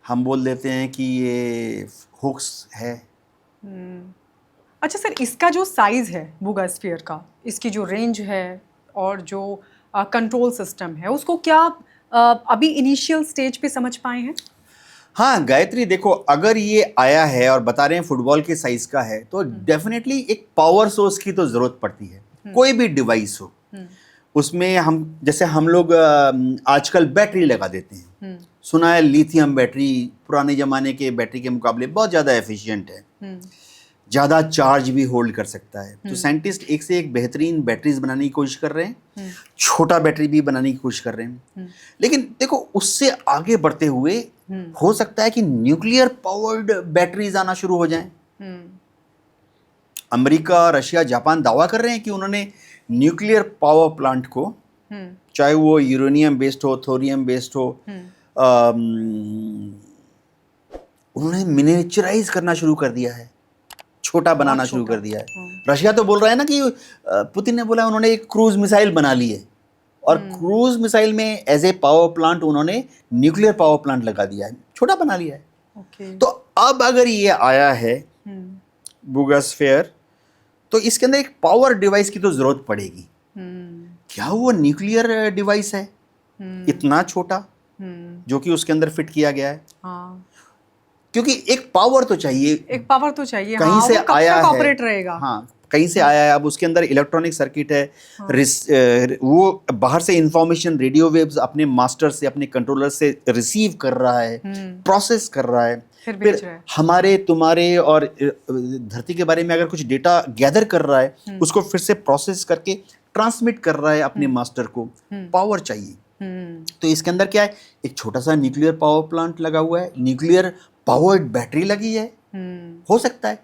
हम बोल देते हैं कि ये हुक्स है। अच्छा सर, इसका जो साइज है बुगास्फीयर का, इसकी जो रेंज है और जो कंट्रोल सिस्टम है, उसको क्या अभी इनिशियल स्टेज पे समझ पाए हैं? हाँ गायत्री, देखो अगर ये आया है और बता रहे हैं फुटबॉल के साइज का है, तो डेफिनेटली एक पावर सोर्स की तो जरूरत पड़ती है। कोई भी डिवाइस हो उसमें हम जैसे हम लोग आजकल बैटरी लगा देते हैं। सुना है लिथियम बैटरी पुराने जमाने के बैटरी के मुकाबले बहुत ज़्यादा एफिशिएंट है, ज़्यादा चार्ज भी होल्ड कर सकता है। तो साइंटिस्ट एक से एक बेहतरीन बैटरीज बनाने की कोशिश कर रहे हैं, छोटा बैटरी भी बनाने की कोशिश कर रहे हैं। लेकिन देखो उससे आगे बढ़ते हुए हो सकता है कि न्यूक्लियर पावर्ड बैटरीज आना शुरू हो जाएं। अमेरिका, रशिया, जापान दावा कर रहे हैं कि उन्होंने न्यूक्लियर पावर प्लांट को, चाहे वो यूरेनियम बेस्ड हो, थोरियम बेस्ड हो, उन्होंने मिनिएचराइज करना शुरू कर दिया है, छोटा बनाना शुरू कर दिया है। रशिया तो बोल रहा है ना कि पुतिन ने बोला उन्होंने एक क्रूज मिसाइल बना ली है, और क्रूज मिसाइल में एज ए पावर प्लांट उन्होंने न्यूक्लियर पावर प्लांट लगा दिया है, छोटा बना लिया है। तो अब अगर ये आया है बुगास्फीयर, तो इसके अंदर एक पावर डिवाइस की तो जरूरत पड़ेगी। क्या वो न्यूक्लियर डिवाइस है इतना छोटा जो कि उसके अंदर फिट किया गया है? क्योंकि एक पावर तो चाहिए, कहीं से आया है, रहेगा। कहीं से आया है। अब उसके अंदर इलेक्ट्रॉनिक सर्किट है, वो बाहर से इंफॉर्मेशन रेडियो वेव्स अपने मास्टर से, अपने कंट्रोलर से रिसीव कर रहा है, प्रोसेस कर रहा है, फिर हमारे, तुम्हारे और धरती के बारे में अगर कुछ डेटा गैदर कर रहा है, उसको फिर से प्रोसेस करके ट्रांसमिट कर रहा है अपने मास्टर को। पावर चाहिए। तो इसके अंदर क्या है, एक छोटा सा न्यूक्लियर पावर प्लांट लगा हुआ है, न्यूक्लियर पावर्ड बैटरी लगी है। हो सकता है।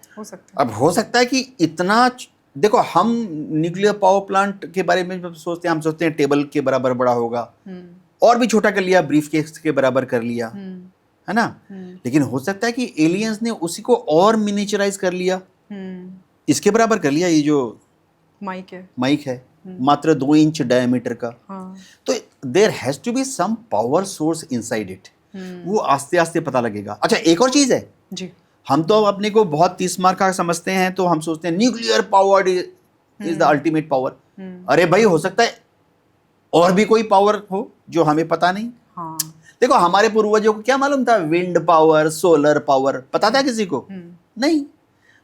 अब हो सकता है कि इतना, देखो हम न्यूक्लियर पावर प्लांट के बारे में जब सोचते हैं, हम सोचते हैं टेबल के बराबर बड़ा होगा, और भी छोटा कर लिया, ब्रीफ केस के बराबर कर लिया, है ना। लेकिन हो सकता है कि एलियंस ने उसी को और मिनिएचराइज कर लिया, इसके बराबर कर लिया। ये जो माइक है मात्र 2 इंच डायमीटर का। तो there has to be some power source inside it. वो आस्ते आस्ते पता लगेगा। अच्छा, एक और चीज है जी, हम तो अपने को बहुत 30 मार्क का समझते हैं, तो हम सोचते हैं nuclear powered is the ultimate power. अरे भाई, हो सकता है और भी कोई पावर हो जो हमें पता नहीं। देखो हमारे पूर्वजों को क्या मालूम था, विंड पावर, सोलर पावर पता था किसी को? नहीं।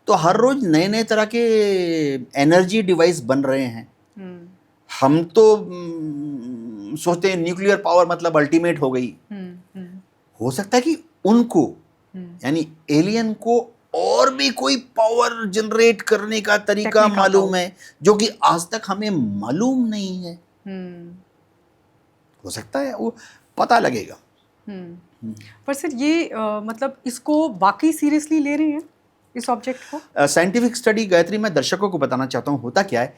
तो हर रोज नए नए तरह के एनर्जी डिवाइस बन रहे हैं। हम तो सोचते हैं न्यूक्लियर पावर मतलब अल्टीमेट हो गई। हो सकता है कि उनको, यानी एलियन को, और भी कोई पावर जनरेट करने का तरीका मालूम है जो कि आज तक हमें मालूम नहीं है। हो सकता है, वो पता लगेगा। पर सर ये मतलब इसको वाकई सीरियसली ले रहे हैं इस ऑब्जेक्ट को? साइंटिफिक स्टडी, गायत्री, मैं दर्शकों को बताना चाहता हूँ होता क्या है,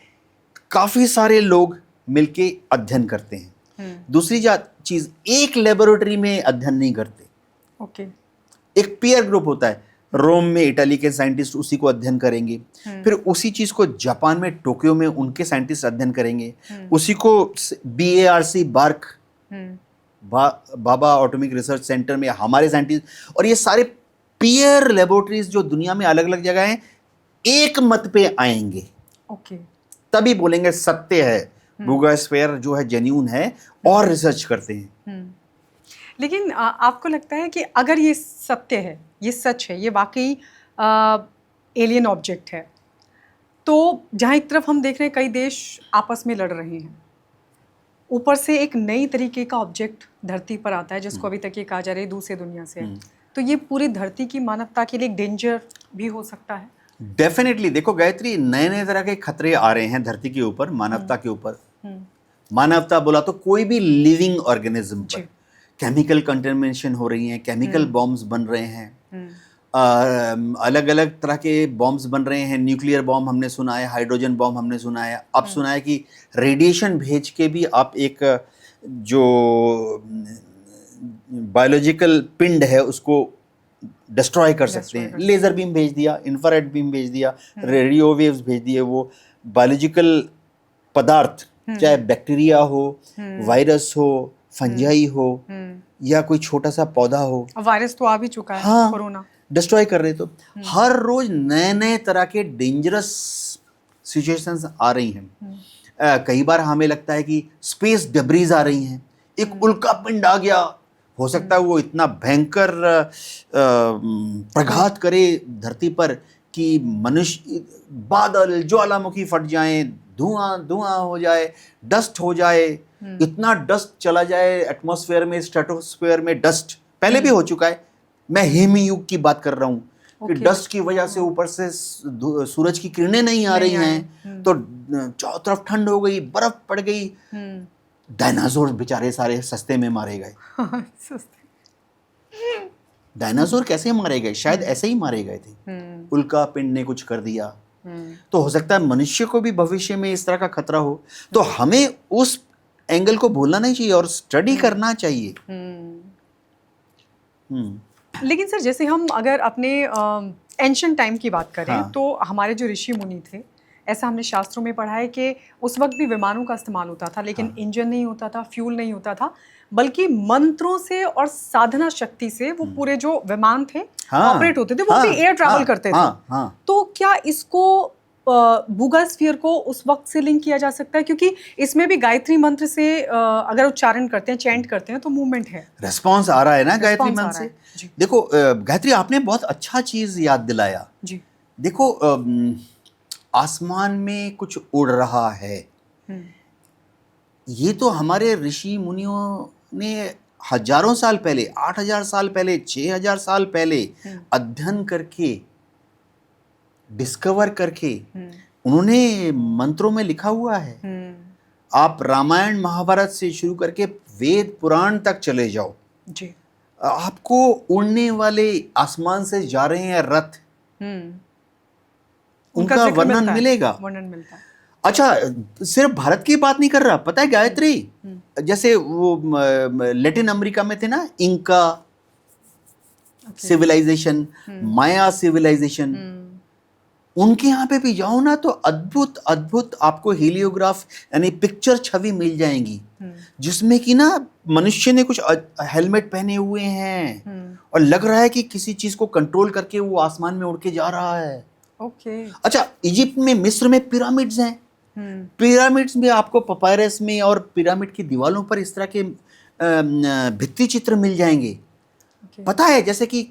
काफी सारे लोग मिलके अध्ययन करते हैं। दूसरी चीज, एक लेबोरेटरी में अध्ययन नहीं करते। ओके। एक पीयर ग्रुप होता है, रोम में इटाली के साइंटिस्ट उसी को अध्ययन करेंगे, फिर उसी चीज को जापान में टोक्यो में उनके साइंटिस्ट अध्ययन करेंगे, उसी को BARC बार्क बाबा एटॉमिक रिसर्च सेंटर में हमारे साइंटिस्ट, और ये सारे पीयर लेबोरेटरीज जो दुनिया में अलग अलग जगह हैं एक मत पे आएंगे, ओके, तभी बोलेंगे सत्य है, बूगास्फीयर जो है जेन्यून है, और रिसर्च करते हैं। लेकिन आपको लगता है कि अगर ये सत्य है, ये सच है, ये वाकई एलियन ऑब्जेक्ट है, तो जहाँ एक तरफ हम देख रहे हैं कई देश आपस में लड़ रहे हैं, ऊपर से एक नई तरीके का ऑब्जेक्ट धरती पर आता है जिसको अभी तक ये कहा जा रहा है दूसरे दुनिया से है, तो ये पूरी धरती की मानवता के लिए एक डेंजर भी हो सकता है। डेफिनेटली, देखो गायत्री, नए नए तरह के खतरे आ रहे हैं धरती के ऊपर, मानवता के ऊपर। मानवता बोला तो कोई भी लिविंग ऑर्गेनिज्म पर केमिकल कंटेमिनेशन हो रही है, केमिकल बॉम्ब्स बन रहे हैं, अलग अलग तरह के बॉम्ब्स बन रहे हैं, न्यूक्लियर बॉम्ब हमने सुना है, हाइड्रोजन बॉम्ब हमने सुना है, अब सुना है कि रेडिएशन भेज के भी आप एक जो बायोलॉजिकल पिंड है उसको डिस्ट्रॉय कर सकते हैं। लेजर बीम भेज दिया, इंफ्रारेड बीम भेज दिया, रेडियो वेव्स भेज दिए, वो बायोलॉजिकल पदार्थ चाहे बैक्टीरिया हो, वायरस हो, फंजाई हो, या कोई छोटा सा पौधा हो, वायरस तो आ भी चुका है, हाँ, कोरोना, डिस्ट्रॉय कर रहे। तो हर रोज नए नए तरह के डेंजरस सिचुएशंस आ रही हैं। कई बार हमें लगता है कि स्पेस डेब्रीज आ रही हैं, एक उल्का पिंड आ गया, हो सकता है वो इतना भयंकर प्रघात करे धरती पर कि मनुष्य, बादल ज्वालामुखी फट जाएं, धुआं धुआं हो जाए, डस्ट हो जाए, इतना डस्ट चला जाए एटमॉस्फेयर में, स्ट्रेटोस्फेयर में डस्ट पहले भी हो चुका है। मैं हिमयुग की बात कर रहा हूँ कि डस्ट की वजह से ऊपर से सूरज की किरणें नहीं आ रही हैं, तो चारों तरफ ठंड हो गई, बर्फ पड़ गई, डायनासोर बेचारे सारे सस्ते में मारे गए। डायनासोर कैसे मारे गए? शायद ऐसे ही मारे गए थे, उल्का पिंड ने कुछ कर दिया। तो हो सकता है मनुष्य को भी भविष्य में इस तरह का खतरा हो, तो हमें उस एंगल को भूलना नहीं चाहिए और स्टडी करना चाहिए। लेकिन सर, जैसे हम अगर अपने एंशिएंट टाइम की बात करें, हाँ, तो हमारे जो ऋषि मुनि थे, ऐसा हमने शास्त्रों में पढ़ा है कि उस वक्त भी विमानों का इस्तेमाल होता था, लेकिन हाँ, इंजन नहीं होता था, फ्यूल नहीं होता था, बल्कि मंत्रों से और साधना शक्ति से वो पूरे जो विमान थे ऑपरेट होते थे, वो भी एयर ट्रैवल करते थे। तो क्या इसको बूगास्फीयर को उस वक्त से लिंक किया जा सकता है? क्योंकि इसमें भी गायत्री मंत्र से अगर उच्चारण करते हैं, चैंट करते हैं, तो मूवमेंट है, रेस्पॉन्स आ रहा है ना गायत्री मंत्र से। देखो गायत्री, आपने बहुत अच्छा चीज याद दिलाया जी। देखो आसमान में कुछ उड़ रहा है, ये तो हमारे ऋषि मुनियों ने हजारों साल पहले, 8,000 साल पहले, 6,000 साल पहले अध्ययन करके, डिस्कवर करके उन्होंने मंत्रों में लिखा हुआ है। आप रामायण महाभारत से शुरू करके वेद पुराण तक चले जाओ जी, आपको उड़ने वाले, आसमान से जा रहे हैं रथ, उनका वर्णन मिलेगा, वर्णन मिलता है। अच्छा, सिर्फ भारत की बात नहीं कर रहा, पता है गायत्री, जैसे वो लैटिन अमेरिका में थे ना, इंका सिविलाइजेशन, माया सिविलाइजेशन, उनके यहाँ पे भी जाओ ना तो अद्भुत अद्भुत आपको हीलियोग्राफ यानी पिक्चर छवि मिल जाएंगी, जिसमें कि ना मनुष्य ने कुछ हेलमेट पहने हुए हैं और लग रहा है कि किसी चीज को कंट्रोल करके वो आसमान में उड़ के जा रहा है। ओके। अच्छा, इजिप्ट में, मिस्र में पिरामिड्स हैं, पिरामिड्स में आपको पपायरस में और पिरामिड की दीवारों पर इस तरह के भित्ति चित्र मिल जाएंगे। पता है, जैसे कि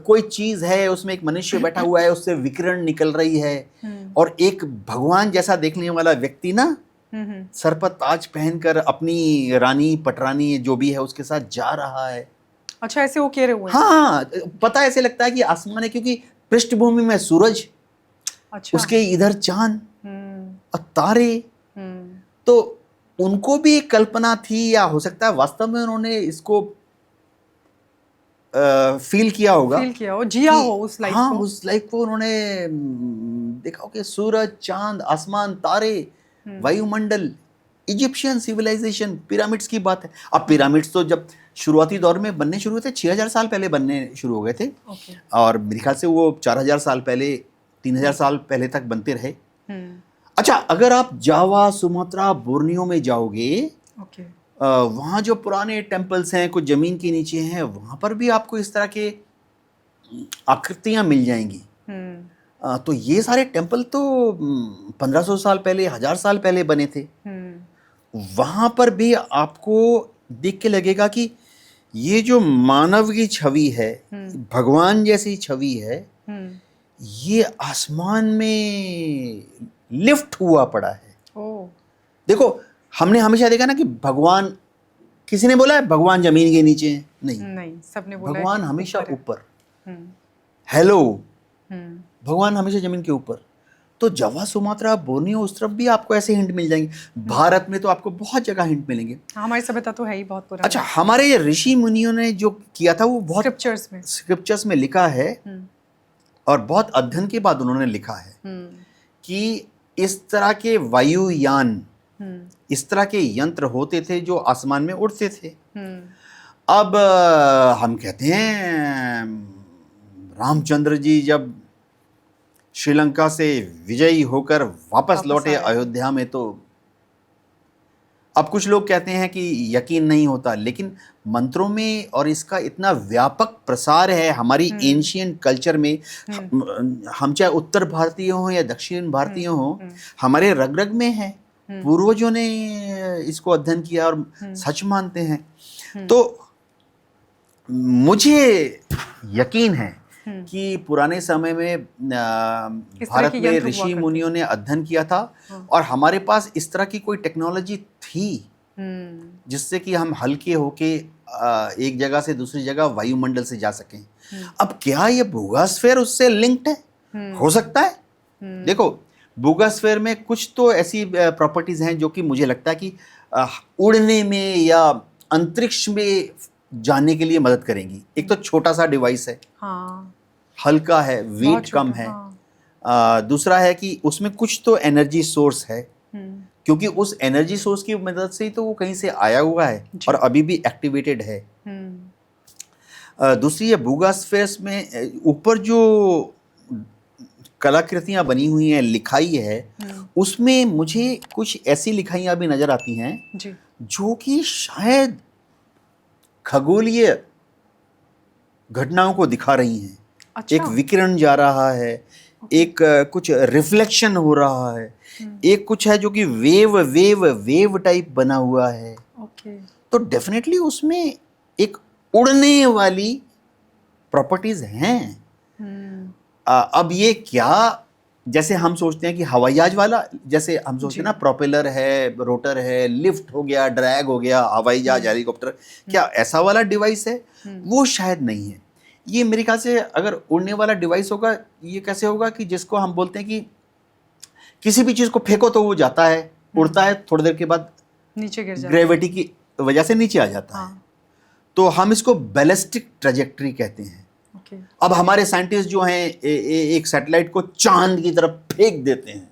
कोई चीज है, उसमें एक मनुष्य बैठा हुआ है, उससे विकिरण निकल रही है, और एक भगवान जैसा देखने वाला व्यक्ति ना सर पर ताज पहनकर अपनी रानी, पटरानी जो भी है उसके साथ जा रहा है। अच्छा, ऐसे वो कह रहे हुए? हाँ, पता है, ऐसे लगता है कि आसमान है, क्योंकि पृष्ठभूमि में सूरज, अच्छा, उसके इधर चांद और तारे, तो उनको भी एक कल्पना थी, या हो सकता है वास्तव में उन्होंने इसको फील किया होगा, जिया हो उस लाइफ को। हाँ, उस लाइफ को उन्होंने देखा हो कि सूरज, चांद, आसमान, तारे, वायुमंडल, इजिप्शियन सिविलाइजेशन, पिरामिड्स की बात है। अब पिरामिड्स तो जब शुरुआती दौर में बनने शुरू हुए थे, 6000 साल पहले बनने शुरू हो गए थे। ओके। और मेरे ख्याल से वो 4000 साल पहले, 3000 साल पहले तक बनते रहे। अच्छा, अगर आप जावा, सुमात्रा, बोर्नियो में जाओगे, ओके। वहाँ जो पुराने टेम्पल्स हैं, कुछ ज़मीन के नीचे हैं, वहाँ पर भी आपको इस तरह के आकृतियाँ मिल जाएंगी। तो ये सारे टेम्पल तो 1500 साल पहले, 1000 साल पहले बने थे। वहाँ पर भी आपको देख के लगेगा कि ये जो मानव की छवि है, भगवान जैसी छवि है, ये आसमान में लिफ्ट हुआ पड़ा है। देखो, हमने हमेशा देखा ना कि भगवान, किसी ने बोला है भगवान जमीन के नीचे है? नहीं, सबने बोला भगवान हमेशा ऊपर। हेलो, भगवान हमेशा जमीन के ऊपर। तो जावा, सुमात्रा, बोर्नियो, उस तरफ भी आपको ऐसे हिंट मिल जाएंगे। भारत में तो आपको बहुत जगह हिंट मिलेंगे। हमारी सभ्यता तो है ही बहुत पुरानी। अच्छा, हमारे ये ऋषि मुनियों ने जो किया था वो बहुत स्क्रिप्चर्स में लिखा है, और बहुत अध्ययन के बाद उन्होंने लिखा है कि इस तरह के वायुयान, इस तरह के यंत्र होते थे जो आसमान में उड़ते थे। अब हम कहते हैं रामचंद्र जी जब श्रीलंका से विजयी होकर वापस लौटे अयोध्या में, तो अब कुछ लोग कहते हैं कि यकीन नहीं होता, लेकिन मंत्रों में और इसका इतना व्यापक प्रसार है हमारी एंशिएंट कल्चर में। हम चाहे उत्तर भारतीय हों या दक्षिण भारतीय हों, हमारे रग रग में है। पूर्वजों ने इसको अध्ययन किया और सच मानते हैं। तो मुझे यकीन है कि पुराने समय में भारत में ऋषि मुनियों ने अध्ययन किया था, और हमारे पास इस तरह की कोई टेक्नोलॉजी थी जिससे कि हम हल्के होके एक जगह से दूसरी जगह वायुमंडल से जा सकें। अब क्या ये भूगास्फीयर उससे लिंक्ड है? हो सकता है। देखो, भूगास्फीयर में कुछ तो ऐसी प्रॉपर्टीज हैं जो कि मुझे लगता है कि उड़ने में या अंतरिक्ष में जाने के लिए मदद करेंगी। एक तो छोटा सा डिवाइस है, हल्का है, वेट कम है। दूसरा है कि उसमें कुछ तो एनर्जी सोर्स है, क्योंकि उस एनर्जी सोर्स की मदद से ही तो वो कहीं से आया हुआ है और अभी भी एक्टिवेटेड है। दूसरी है भूगास्फीयर में ऊपर जो कलाकृतियां बनी हुई हैं, लिखाई है, उसमें मुझे कुछ ऐसी लिखाइयां भी नजर आती हैं जो कि शायद खगोलीय घटनाओं को दिखा रही हैं। अच्छा। एक विकिरण जा रहा है, एक कुछ रिफ्लेक्शन हो रहा है, एक कुछ है जो कि वेव टाइप बना हुआ है। तो डेफिनेटली उसमें एक उड़ने वाली प्रॉपर्टीज हैं। अब ये क्या, जैसे हम सोचते हैं कि हवाई जहाज वाला, जैसे हम सोचते हैं ना प्रोपेलर है, रोटर है, लिफ्ट हो गया, ड्रैग हो गया, हवाई जहाज, हेलीकॉप्टर, क्या ऐसा वाला डिवाइस है? वो शायद नहीं है। ये मेरे ख्याल से अगर उड़ने वाला डिवाइस होगा, ये कैसे होगा कि जिसको हम बोलते हैं कि किसी भी चीज को फेंको तो वो जाता है, उड़ता है, थोड़ी देर के बाद नीचे गिर जाता है, ग्रेविटी की वजह से नीचे आ जाता है। तो हम इसको बैलिस्टिक ट्रैजेक्टरी कहते हैं। अब हमारे साइंटिस्ट जो हैं एक सैटेलाइट को चांद की तरफ फेंक देते हैं।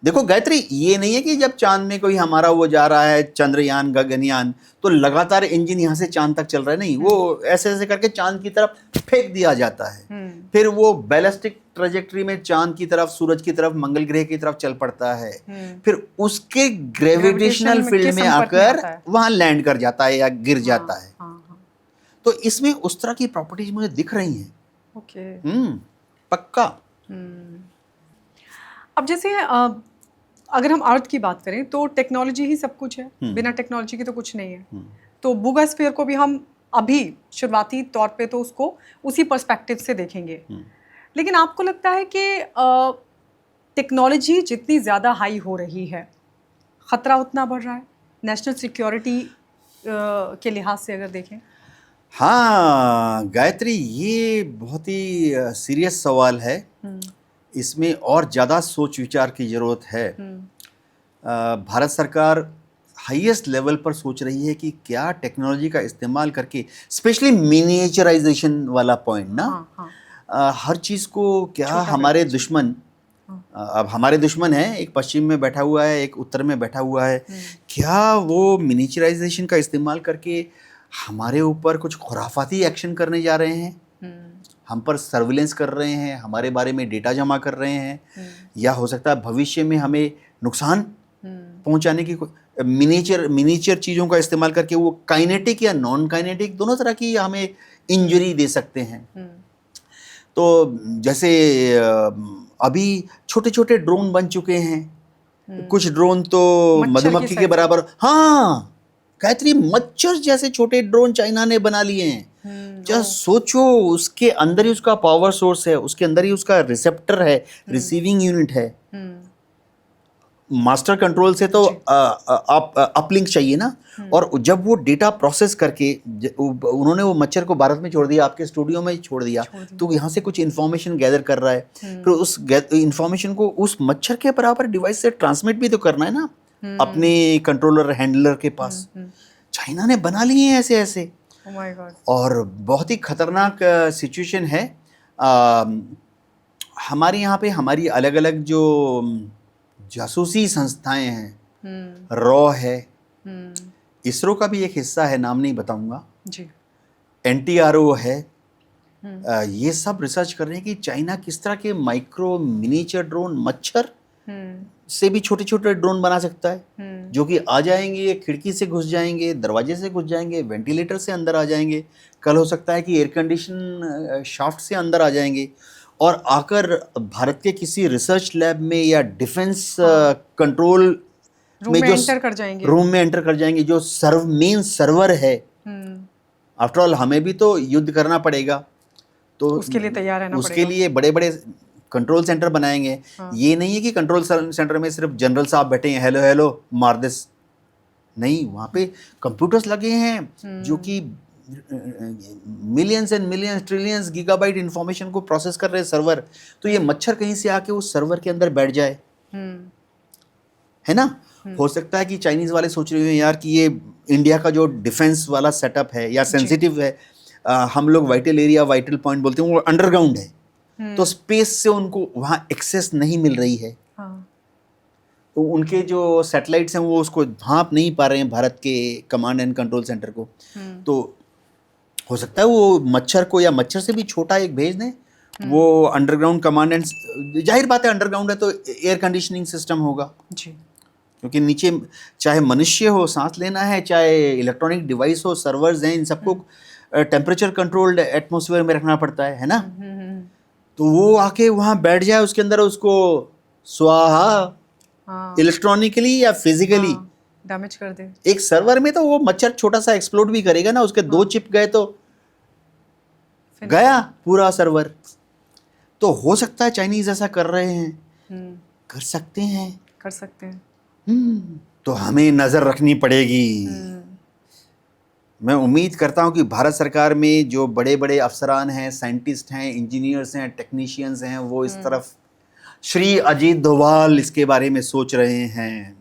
देखो गायत्री, ये नहीं है कि जब चांद में कोई हमारा वो जा रहा है, चंद्रयान, गगनयान, तो लगातार इंजन यहाँ से चांद तक चल रहा है, नहीं, वो ऐसे ऐसे करके चांद की तरफ फेंक दिया जाता है। फिर वो बैलिस्टिक ट्रैजेक्टरी में चांद की तरफ, सूरज की तरफ, मंगल ग्रह की तरफ चल पड़ता है, फिर उसके ग्रेविटेशनल फील्ड में आकर वहां लैंड कर जाता है या गिर जाता है। तो इसमें उस तरह की प्रॉपर्टीज मुझे दिख रही हैं। पक्का। अब जैसे अगर हम अर्थ की बात करें तो टेक्नोलॉजी ही सब कुछ है, बिना टेक्नोलॉजी के तो कुछ नहीं है। तो भूगास्फीयर को भी हम अभी शुरुआती तौर पे तो उसको उसी पर्सपेक्टिव से देखेंगे, लेकिन आपको लगता है कि टेक्नोलॉजी जितनी ज़्यादा हाई हो रही है, ख़तरा उतना बढ़ रहा है नेशनल सिक्योरिटी के लिहाज से अगर देखें? हाँ गायत्री, ये बहुत ही सीरियस सवाल है। इसमें और ज़्यादा सोच विचार की ज़रूरत है। भारत सरकार हाईएस्ट लेवल पर सोच रही है कि क्या टेक्नोलॉजी का इस्तेमाल करके, स्पेशली मिनिएचराइजेशन वाला पॉइंट ना, हर चीज़ को क्या हमारे दुश्मन अब हमारे दुश्मन है, एक पश्चिम में बैठा हुआ है, एक उत्तर में बैठा हुआ है। क्या वो मिनिचराइजेशन का इस्तेमाल करके हमारे ऊपर कुछ खुराफाती एक्शन करने जा रहे हैं? हम पर सर्विलेंस कर रहे हैं, हमारे बारे में डेटा जमा कर रहे हैं, या हो सकता है भविष्य में हमें नुकसान पहुंचाने की मिनीचर चीज़ों का इस्तेमाल करके वो काइनेटिक या नॉन काइनेटिक दोनों तरह की हमें इंजरी दे सकते हैं। तो जैसे अभी छोटे छोटे ड्रोन बन चुके हैं, कुछ ड्रोन तो मधुमक्खी के बराबर, हाँ गायत्री, मच्छर जैसे छोटे ड्रोन चाइना ने बना लिए हैं। जस्ट सोचो, उसके अंदर ही उसका पावर सोर्स है, उसके अंदर ही उसका रिसेप्टर है, रिसीविंग यूनिट है। मास्टर कंट्रोल से तो अपलिंक चाहिए ना, और जब वो डेटा प्रोसेस करके उन्होंने वो मच्छर को भारत में छोड़ दिया, आपके स्टूडियो में छोड़ दिया, तो यहाँ से कुछ इन्फॉर्मेशन गैदर कर रहा है, फिर उस इन्फॉर्मेशन को उस मच्छर के बराबर डिवाइस से ट्रांसमिट भी तो करना है ना अपने कंट्रोलर हैंडलर के पास। चाइना ने बना लिए हैं ऐसे ऐसे। Oh my God. और बहुत ही खतरनाक सिचुएशन है। हमारे यहाँ पे हमारी अलग अलग जो जासूसी संस्थाएं हैं, रॉ है, इसरो का भी एक हिस्सा है, नाम नहीं बताऊंगा जी, NTRO है, ये सब रिसर्च कर रहे हैं कि चाइना किस तरह के माइक्रो मिनीचर ड्रोन, मच्छर से भी छोटे छोटे ड्रोन बना सकता है, जो कि आ जाएंगे, खिड़की से घुस जाएंगे, दरवाजे से घुस जाएंगे, वेंटिलेटर से अंदर आ जाएंगे, कल हो सकता है कि एयर कंडीशन शाफ्ट से अंदर आ जाएंगे और आकर भारत के किसी रिसर्च लैब में या डिफेंस कंट्रोल रूम में एंटर कर जाएंगे, रूम में एंटर कर जाएंगे, जो मेन सर्वर है। आफ्टर ऑल हमें भी तो युद्ध करना पड़ेगा, तो उसके लिए तैयार रहना उसके पड़ेगा। लिए बड़े बड़े कंट्रोल सेंटर बनाएंगे। ये नहीं है कि कंट्रोल सेंटर में सिर्फ जनरल साहब बैठे हैं, हेलो हेलो मार दिस, नहीं, वहाँ पे कंप्यूटर्स लगे हैं जो कि millions and millions trillions gigabyte information को प्रोसेस कर रहे हैं सर्वर। तो ये मच्छर कहीं से आके उस सर्वर के अंदर बैठ जाए, है ना। हो सकता है कि चाइनीज वाले सोच रहे हो यार कि ये इंडिया का जो डिफेंस वाला सेटअप है या सेंसिटिव है, हम लोग वाइटल एरिया, वाइटल पॉइंट बोलते हैं, वो अंडरग्राउंड है, तो स्पेस से उनको वहाँ एक्सेस नहीं मिल रही है। तो उनके जो सैटेलाइट्स हैं वो उसको भांप नहीं पा रहे हैं भारत के कमांड एंड कंट्रोल सेंटर को। तो हो सकता है वो मच्छर को, या मच्छर से भी छोटा एक भेज दें, वो अंडरग्राउंड कमांड एंड, जाहिर बात है अंडरग्राउंड है तो एयर कंडीशनिंग सिस्टम होगा जी, क्योंकि नीचे चाहे मनुष्य हो, सांस लेना है, चाहे इलेक्ट्रॉनिक डिवाइस हो, सर्वर्स हैं, इन सबको टेम्परेचर कंट्रोल्ड एटमॉस्फेयर में रखना पड़ता है ना। तो वो आके वहाँ बैठ जाए, उसके अंदर उसको स्वाहा इलेक्ट्रॉनिकली या फिजिकली डैमेज कर दे। एक सर्वर में तो वो मच्छर छोटा सा एक्सप्लोड भी करेगा ना, उसके 2 चिप गए तो गया पूरा सर्वर। तो हो सकता है चाइनीज ऐसा कर रहे हैं, कर सकते हैं। तो हमें नजर रखनी पड़ेगी। मैं उम्मीद करता हूं कि भारत सरकार में जो बड़े बड़े अफसरान हैं, साइंटिस्ट हैं, इंजीनियर्स हैं, टेक्नीशियंस हैं, वो इस तरफ, श्री अजीत डोभाल इसके बारे में सोच रहे हैं।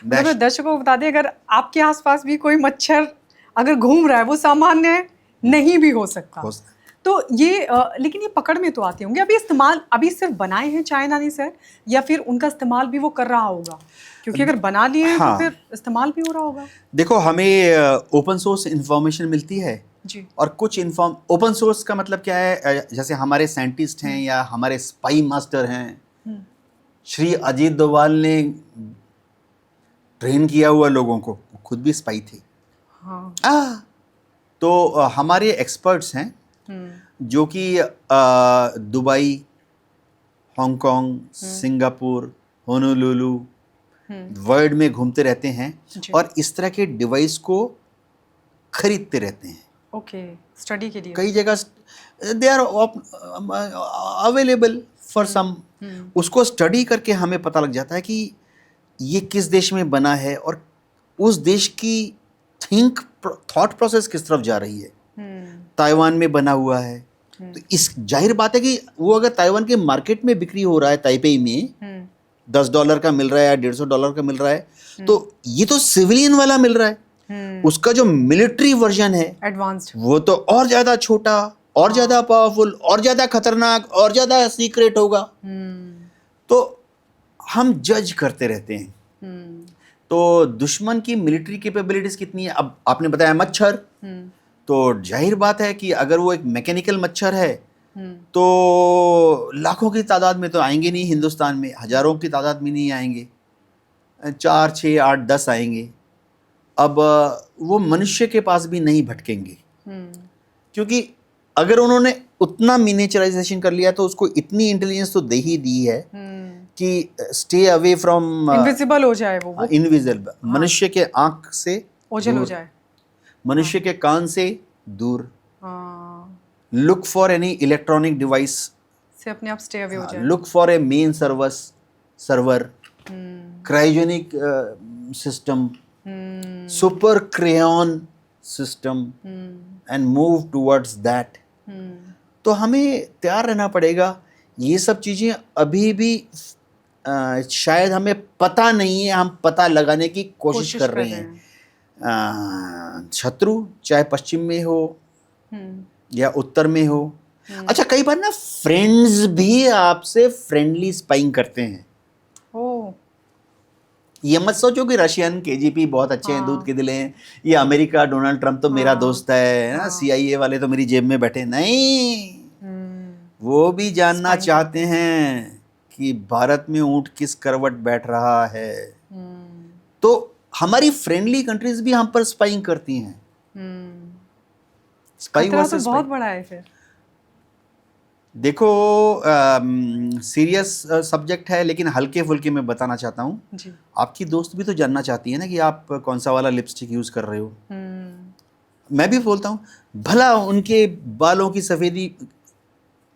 मैं दर्शकों को बता दें, अगर आपके आसपास भी कोई मच्छर अगर घूम रहा है, वो सामान्य नहीं भी हो सकता, तो ये लेकिन ये पकड़ में तो आते होंगे। अभी सिर्फ बनाए हैं चाइना ने सर, या फिर उनका इस्तेमाल भी वो कर रहा होगा? क्योंकि अगर बना लिए हैं तो फिर इस्तेमाल भी हो रहा होगा। देखो, हमें ओपन सोर्स इंफॉर्मेशन मिलती है जी, और कुछ ओपन सोर्स का मतलब क्या है, जैसे हमारे साइंटिस्ट हैं या हमारे स्पाई मास्टर हैं, श्री अजीत डोभाल ने ट्रेन किया हुआ लोगों को, खुद भी स्पाई थे। तो हमारे एक्सपर्ट्स हैं जो कि Dubai, Hong Kong, Singapore, Honolulu, world में घूमते रहते हैं और इस तरह के डिवाइस को खरीदते रहते हैं। ओके, स्टडी के लिए कई जगह they are available for some. उसको स्टडी करके हमें पता लग जाता है कि ये किस देश में बना है और उस देश की थॉट प्रोसेस किस तरफ जा रही है। ताइवान में बना हुआ है, तो इस जाहिर बात है कि वो अगर ताइवान के मार्केट में बिक्री हो रहा है, ताइपेई में $10 का मिल रहा है या $150 का मिल रहा है, तो ये तो सिविलियन वाला मिल रहा है। उसका जो मिलिट्री वर्जन है एडवांस्ड, वो तो और ज्यादा छोटा, और ज्यादा पावरफुल, और ज्यादा खतरनाक, और ज्यादा सीक्रेट होगा। हम जज करते रहते हैं। हम्म, तो दुश्मन की मिलिट्री कैपेबिलिटीज कितनी है? अब आपने बताया मच्छर, हम्म, तो जाहिर बात है कि अगर वो एक मैकेनिकल मच्छर है हम्म, तो लाखों की तादाद में तो आएंगे नहीं, हिंदुस्तान में हजारों की तादाद में नहीं आएंगे, 4, 6, 8, 10 आएंगे। अब वो मनुष्य के पास भी नहीं भटकेंगे, हम्म, क्योंकि अगर उन्होंने उतना मिनिएचराइजेशन कर लिया तो उसको इतनी इंटेलिजेंस तो दे ही दी है कि स्टे अवे फ्रॉम इनविजिबल हो जाए वो इनविजिबल, मनुष्य के आंख से ओझल हो दूर, जाए। मनुष्य के कान से दूर, हाँ, look for any electronic device, से अपने आप स्टे अवे हो जाए। Look for a main server, hmm, cryogenic system, hmm, super crayon system, hmm, and move towards that. Hmm, तो हमें तैयार रहना पड़ेगा। ये सब चीज़ें अभी भी शायद हमें पता नहीं है, हम पता लगाने की कोशिश कर रहे हैं। शत्रु चाहे पश्चिम में हो हम्म, या उत्तर में हो। अच्छा, कई बार ना फ्रेंड्स भी आपसे फ्रेंडली स्पाइंग करते हैं। ओ, ये मत सोचो कि रशियन केजीपी बहुत अच्छे हैं, दूध हाँ, के दिले हैं, ये अमेरिका डोनाल्ड ट्रंप तो मेरा हाँ, दोस्त है ना, हाँ, CIA वाले तो मेरी जेब में बैठे। नहीं, हम्म, वो भी जानना Spying चाहते हैं कि भारत में ऊंट किस करवट बैठ रहा है। हम्म, तो हमारी फ्रेंडली कंट्रीज भी हम पर स्पाइंग करती हैं। हम्म। स्पाई खतरा तो वर्सेस बहुत स्पाई। बड़ा है फिर। देखो, सीरियस सब्जेक्ट है, लेकिन हल्के फुल्के में बताना चाहता हूँ। जी। आपकी दोस्त भी तो जानना चाहती है ना कि आप कौन सा वाला लिपस्टिक यूज़ कर रहे हो। हम्म, मैं भी बोलता हूँ, भला उनके बालों की सफ़ेदी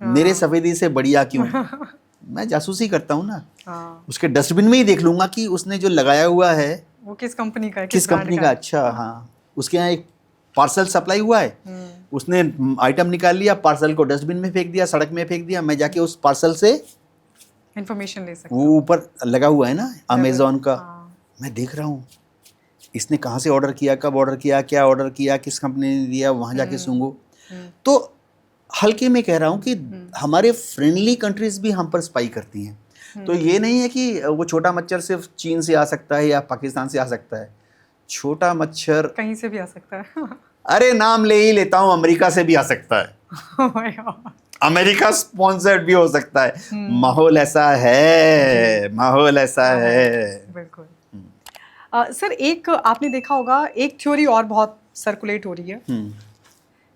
मेरे हाँ, सफ़ेदी से बढ़िया क्यों? मैं जासूसी करता हूँ ना, हाँ, उसके डस्टबिन में ही देख लूंगा कि उसने जो लगाया हुआ है वो किस कंपनी का है, किस किस ब्रांड कंपनी का का। है। अच्छा, हाँ, उसके यहाँ एक पार्सल सप्लाई हुआ है, हम्म, उसने आइटम निकाल लिया, पार्सल को डस्टबिन में फेंक दिया, सड़क में फेंक दिया, मैं जाके उस पार्सल से, इंफॉर्मेशन ले सकते वो हो। ऊपर लगा हुआ है ना अमेजोन का, हाँ, मैं देख रहा हूँ इसने कहाँ से ऑर्डर किया, कब ऑर्डर किया, क्या ऑर्डर किया, किस कंपनी ने दिया, वहाँ जाके सूंघो। हम्म, तो हल्के में कह रहा हूँ कि हमारे फ्रेंडली कंट्रीज भी हम पर स्पाई करती हैं। तो ये नहीं है कि वो छोटा मच्छर सिर्फ चीन से आ सकता है या पाकिस्तान से आ सकता है। छोटा मच्छर, कहीं से भी आ सकता है। अरे नाम ले ही लेता हूँ, अमेरिका से भी आ सकता है, Oh my God। America sponsored भी हो सकता है। माहौल ऐसा है, माहौल ऐसा है। बिल्कुल। सर, एक आपने देखा होगा, एक थ्योरी और बहुत सर्कुलेट हो रही है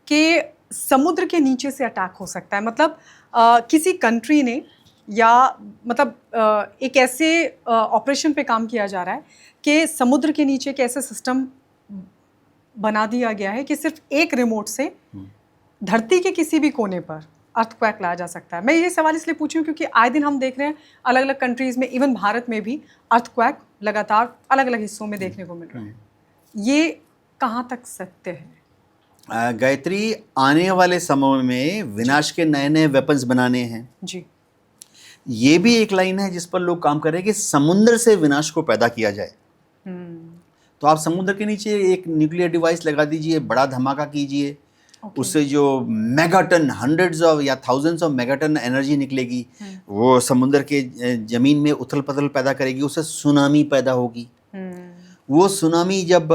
कि समुद्र के नीचे से अटैक हो सकता है। मतलब किसी कंट्री ने, या मतलब एक ऐसे ऑपरेशन पे काम किया जा रहा है कि समुद्र के नीचे एक ऐसा सिस्टम बना दिया गया है कि सिर्फ एक रिमोट से धरती के किसी भी कोने पर अर्थक्वेक लाया जा सकता है। मैं ये सवाल इसलिए पूछी हूँ क्योंकि आए दिन हम देख रहे हैं अलग अलग कंट्रीज में, इवन भारत में भी अर्थक्वेक लगातार अलग अलग हिस्सों में देखने को मिल रहा है। ये कहाँ तक सत्य है? गायत्री, आने वाले समय में विनाश के नए नए वेपन्स बनाने हैं। जी। ये भी एक लाइन है जिस पर लोग काम कर रहे हैं कि समुद्र से विनाश को पैदा किया जाए। तो आप समुद्र के नीचे एक न्यूक्लियर डिवाइस लगा दीजिए, बड़ा धमाका कीजिए, उससे जो मेगाटन, हंड्रेड्स ऑफ या थाउजेंड्स ऑफ मेगाटन एनर्जी निकलेगी, वो समुद्र के जमीन में उथल पुथल पैदा करेगी, उससे सुनामी पैदा होगी। वो सुनामी जब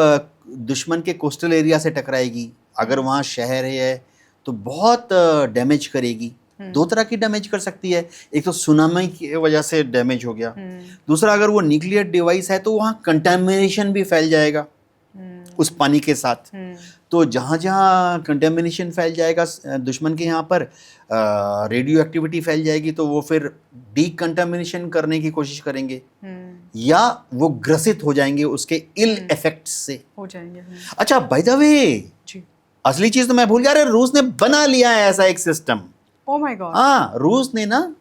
दुश्मन के कोस्टल एरिया से टकराएगी, अगर वहाँ शहर है तो बहुत डैमेज करेगी। दो तरह की डैमेज कर सकती है, एक तो सुनामी की वजह से डैमेज हो गया, दूसरा अगर वो न्यूक्लियर डिवाइस है तो वहाँ कंटेमिनेशन भी फैल जाएगा उस पानी के साथ। तो जहाँ जहाँ कंटेमिनेशन फैल जाएगा दुश्मन के यहाँ पर, रेडियो एक्टिविटी फैल जाएगी, तो वो फिर डीकंटामिनेशन करने की कोशिश करेंगे या वो ग्रसित हो जाएंगे उसके इल इफेक्ट से हो जाएंगे। अच्छा, बाय द वे, असली चीज तो मैं भूल गया, रहा, रूस ने बना लिया है ऐसा एक सिस्टम। Oh my God. हाँ, रूस ने ना,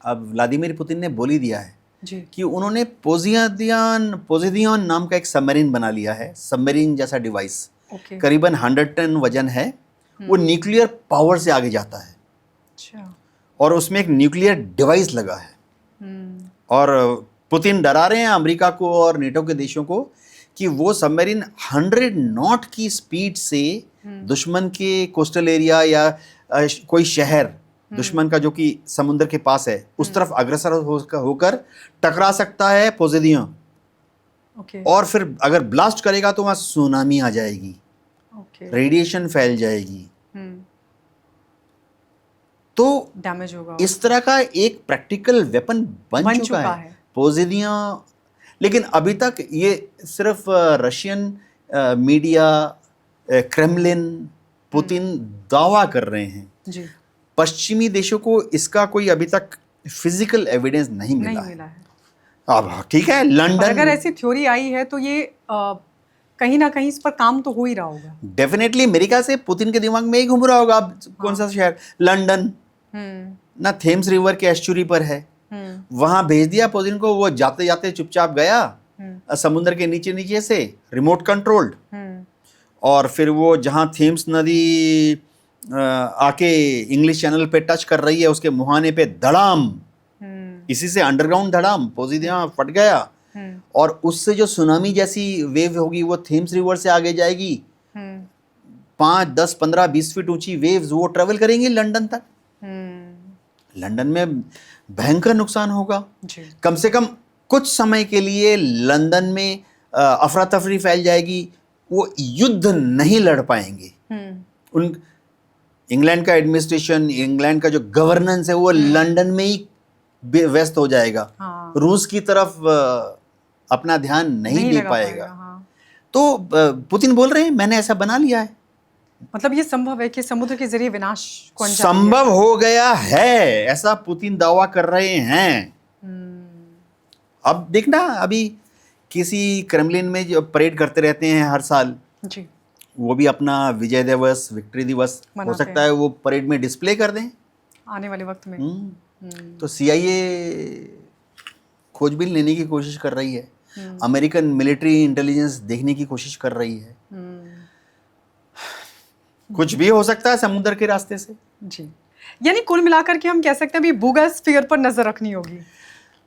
अब व्लादिमीर पुतिन ने बोल ही दिया है जी। कि उन्होंने पोजिडियन नाम का एक सबमरीन बना लिया है, सबमरीन जैसा डिवाइस, करीबन 100 टन वजन है, वो न्यूक्लियर पावर से आगे जाता है। अच्छा। और उसमें एक न्यूक्लियर डिवाइस लगा है। और पुतिन डरा रहे हैं अमेरिका को और नेटो के देशों को कि वो सबमरीन 100 नॉट की स्पीड से दुश्मन के कोस्टल एरिया या कोई शहर दुश्मन का जो कि समुद्र के पास है उस तरफ अग्रसर होकर टकरा सकता है पोसेइडन, ओके और फिर अगर ब्लास्ट करेगा तो वहां सुनामी आ जाएगी, ओके रेडिएशन फैल जाएगी, तो डैमेज होगा, इस तरह का एक प्रैक्टिकल वेपन बन चुका है पोसेइडन। लेकिन अभी तक ये सिर्फ रशियन मीडिया, क्रेमलिन, पुतिन दावा कर रहे हैं। जी पश्चिमी देशों को इसका कोई अभी तक फिजिकल एविडेंस नहीं मिला है। अब ठीक है, पर लंदन, अगर ऐसी थ्योरी आई है तो ये कहीं ना कहीं इस पर काम तो हो ही रहा होगा। डेफिनेटली मेरे ख्याल से पुतिन के दिमाग में ही घूम रहा होगा। अब कौन सा शहर, लंदन ना थेम्स रिवर के एस्चुरी पर है, वहां भेज दिया पुतिन को, वो जाते जाते चुपचाप गया समुद्र के नीचे नीचे से, रिमोट कंट्रोल्ड, और फिर वो जहां थेम्स नदी आके इंग्लिश चैनल पे टच कर रही है उसके मुहाने पे धड़ाम, इसी से अंडरग्राउंड धड़ाम, पोसेइडन फट गया, और उससे जो सुनामी जैसी वेव होगी वो थेम्स रिवर से आगे जाएगी, 5, 10, 15, 20 फीट ऊंची वेव्स वो ट्रेवल करेंगी लंदन तक। लंदन में भयंकर नुकसान होगा। कम से कम कुछ समय के लिए लंदन में अफरा तफरी फैल जाएगी, वो युद्ध नहीं लड़ पाएंगे। उन इंग्लैंड का एडमिनिस्ट्रेशन, इंग्लैंड का जो गवर्नेंस है वो लंदन में ही व्यस्त हो जाएगा। हाँ। रूस की तरफ अपना ध्यान नहीं दे पाएगा। हाँ। तो पुतिन बोल रहे हैं मैंने ऐसा बना लिया है। मतलब ये संभव है कि समुद्र के जरिए विनाश को अंजाम संभव हो गया है, ऐसा पुतिन दावा कर रहे हैं। अब देखना, अभी किसी क्रेमलिन में जो परेड करते रहते हैं हर साल जी, वो भी अपना विजय दिवस, विक्ट्री दिवस हो सकता है वो परेड में डिस्प्ले कर दें आने वाले वक्त में। तो CIA खोजबीन लेने की कोशिश कर रही है, अमेरिकन मिलिट्री इंटेलिजेंस देखने की कोशिश कर रही है। कुछ भी हो सकता है समुद्र के रास्ते से। जी, यानी कुल मिलाकर के हम कह सकते हैं अभी बूगोस्फीयर पर नजर रखनी होगी।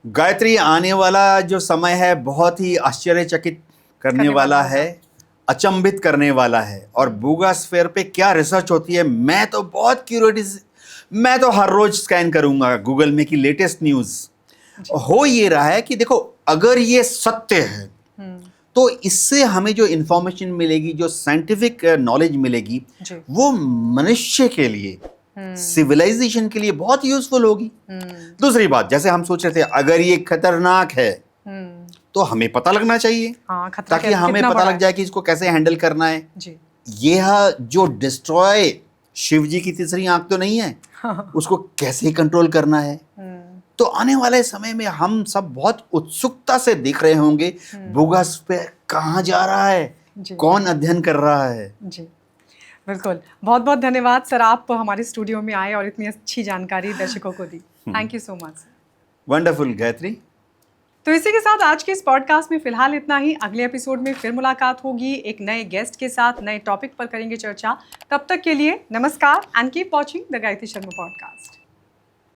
गायत्री, आने वाला जो समय है बहुत ही आश्चर्यचकित करने वाला है, अचंभित करने वाला है। और बूगोस्फीयर पे क्या रिसर्च होती है, मैं तो बहुत क्यूरियोसिटी, मैं तो हर रोज स्कैन करूंगा गूगल में कि लेटेस्ट न्यूज। हो ये रहा है कि देखो, अगर ये सत्य है तो इससे हमें जो इंफॉर्मेशन मिलेगी, जो साइंटिफिक नॉलेज मिलेगी, वो मनुष्य के लिए, सिविलाइजेशन के लिए बहुत यूजफुल होगी। दूसरी बात, जैसे हम सोच रहे थे अगर ये खतरनाक है तो हमें पता लगना चाहिए, ताकि हमें पता लग जाए कि इसको कैसे हैंडल करना है। यह जो डिस्ट्रॉय, शिव जी की तीसरी आंख तो नहीं है, उसको कैसे कंट्रोल करना है। तो आने वाले समय में हम सब बहुत उत्सुकता से देख रहे होंगे बूगोस्फीयर कहाँ जा रहा है, कौन अध्ययन कर रहा है। जी बिल्कुल, बहुत बहुत धन्यवाद सर, आप हमारे स्टूडियो में आए और इतनी अच्छी जानकारी दर्शकों को दी। Thank you so much. Wonderful Gayatri. तो इसी के साथ आज के इस पॉडकास्ट में फिलहाल इतना ही। अगले एपिसोड में फिर मुलाकात होगी एक नए गेस्ट के साथ, नए टॉपिक पर करेंगे चर्चा। तब तक के लिए नमस्कार and keep watching the Gayatri Sharma podcast.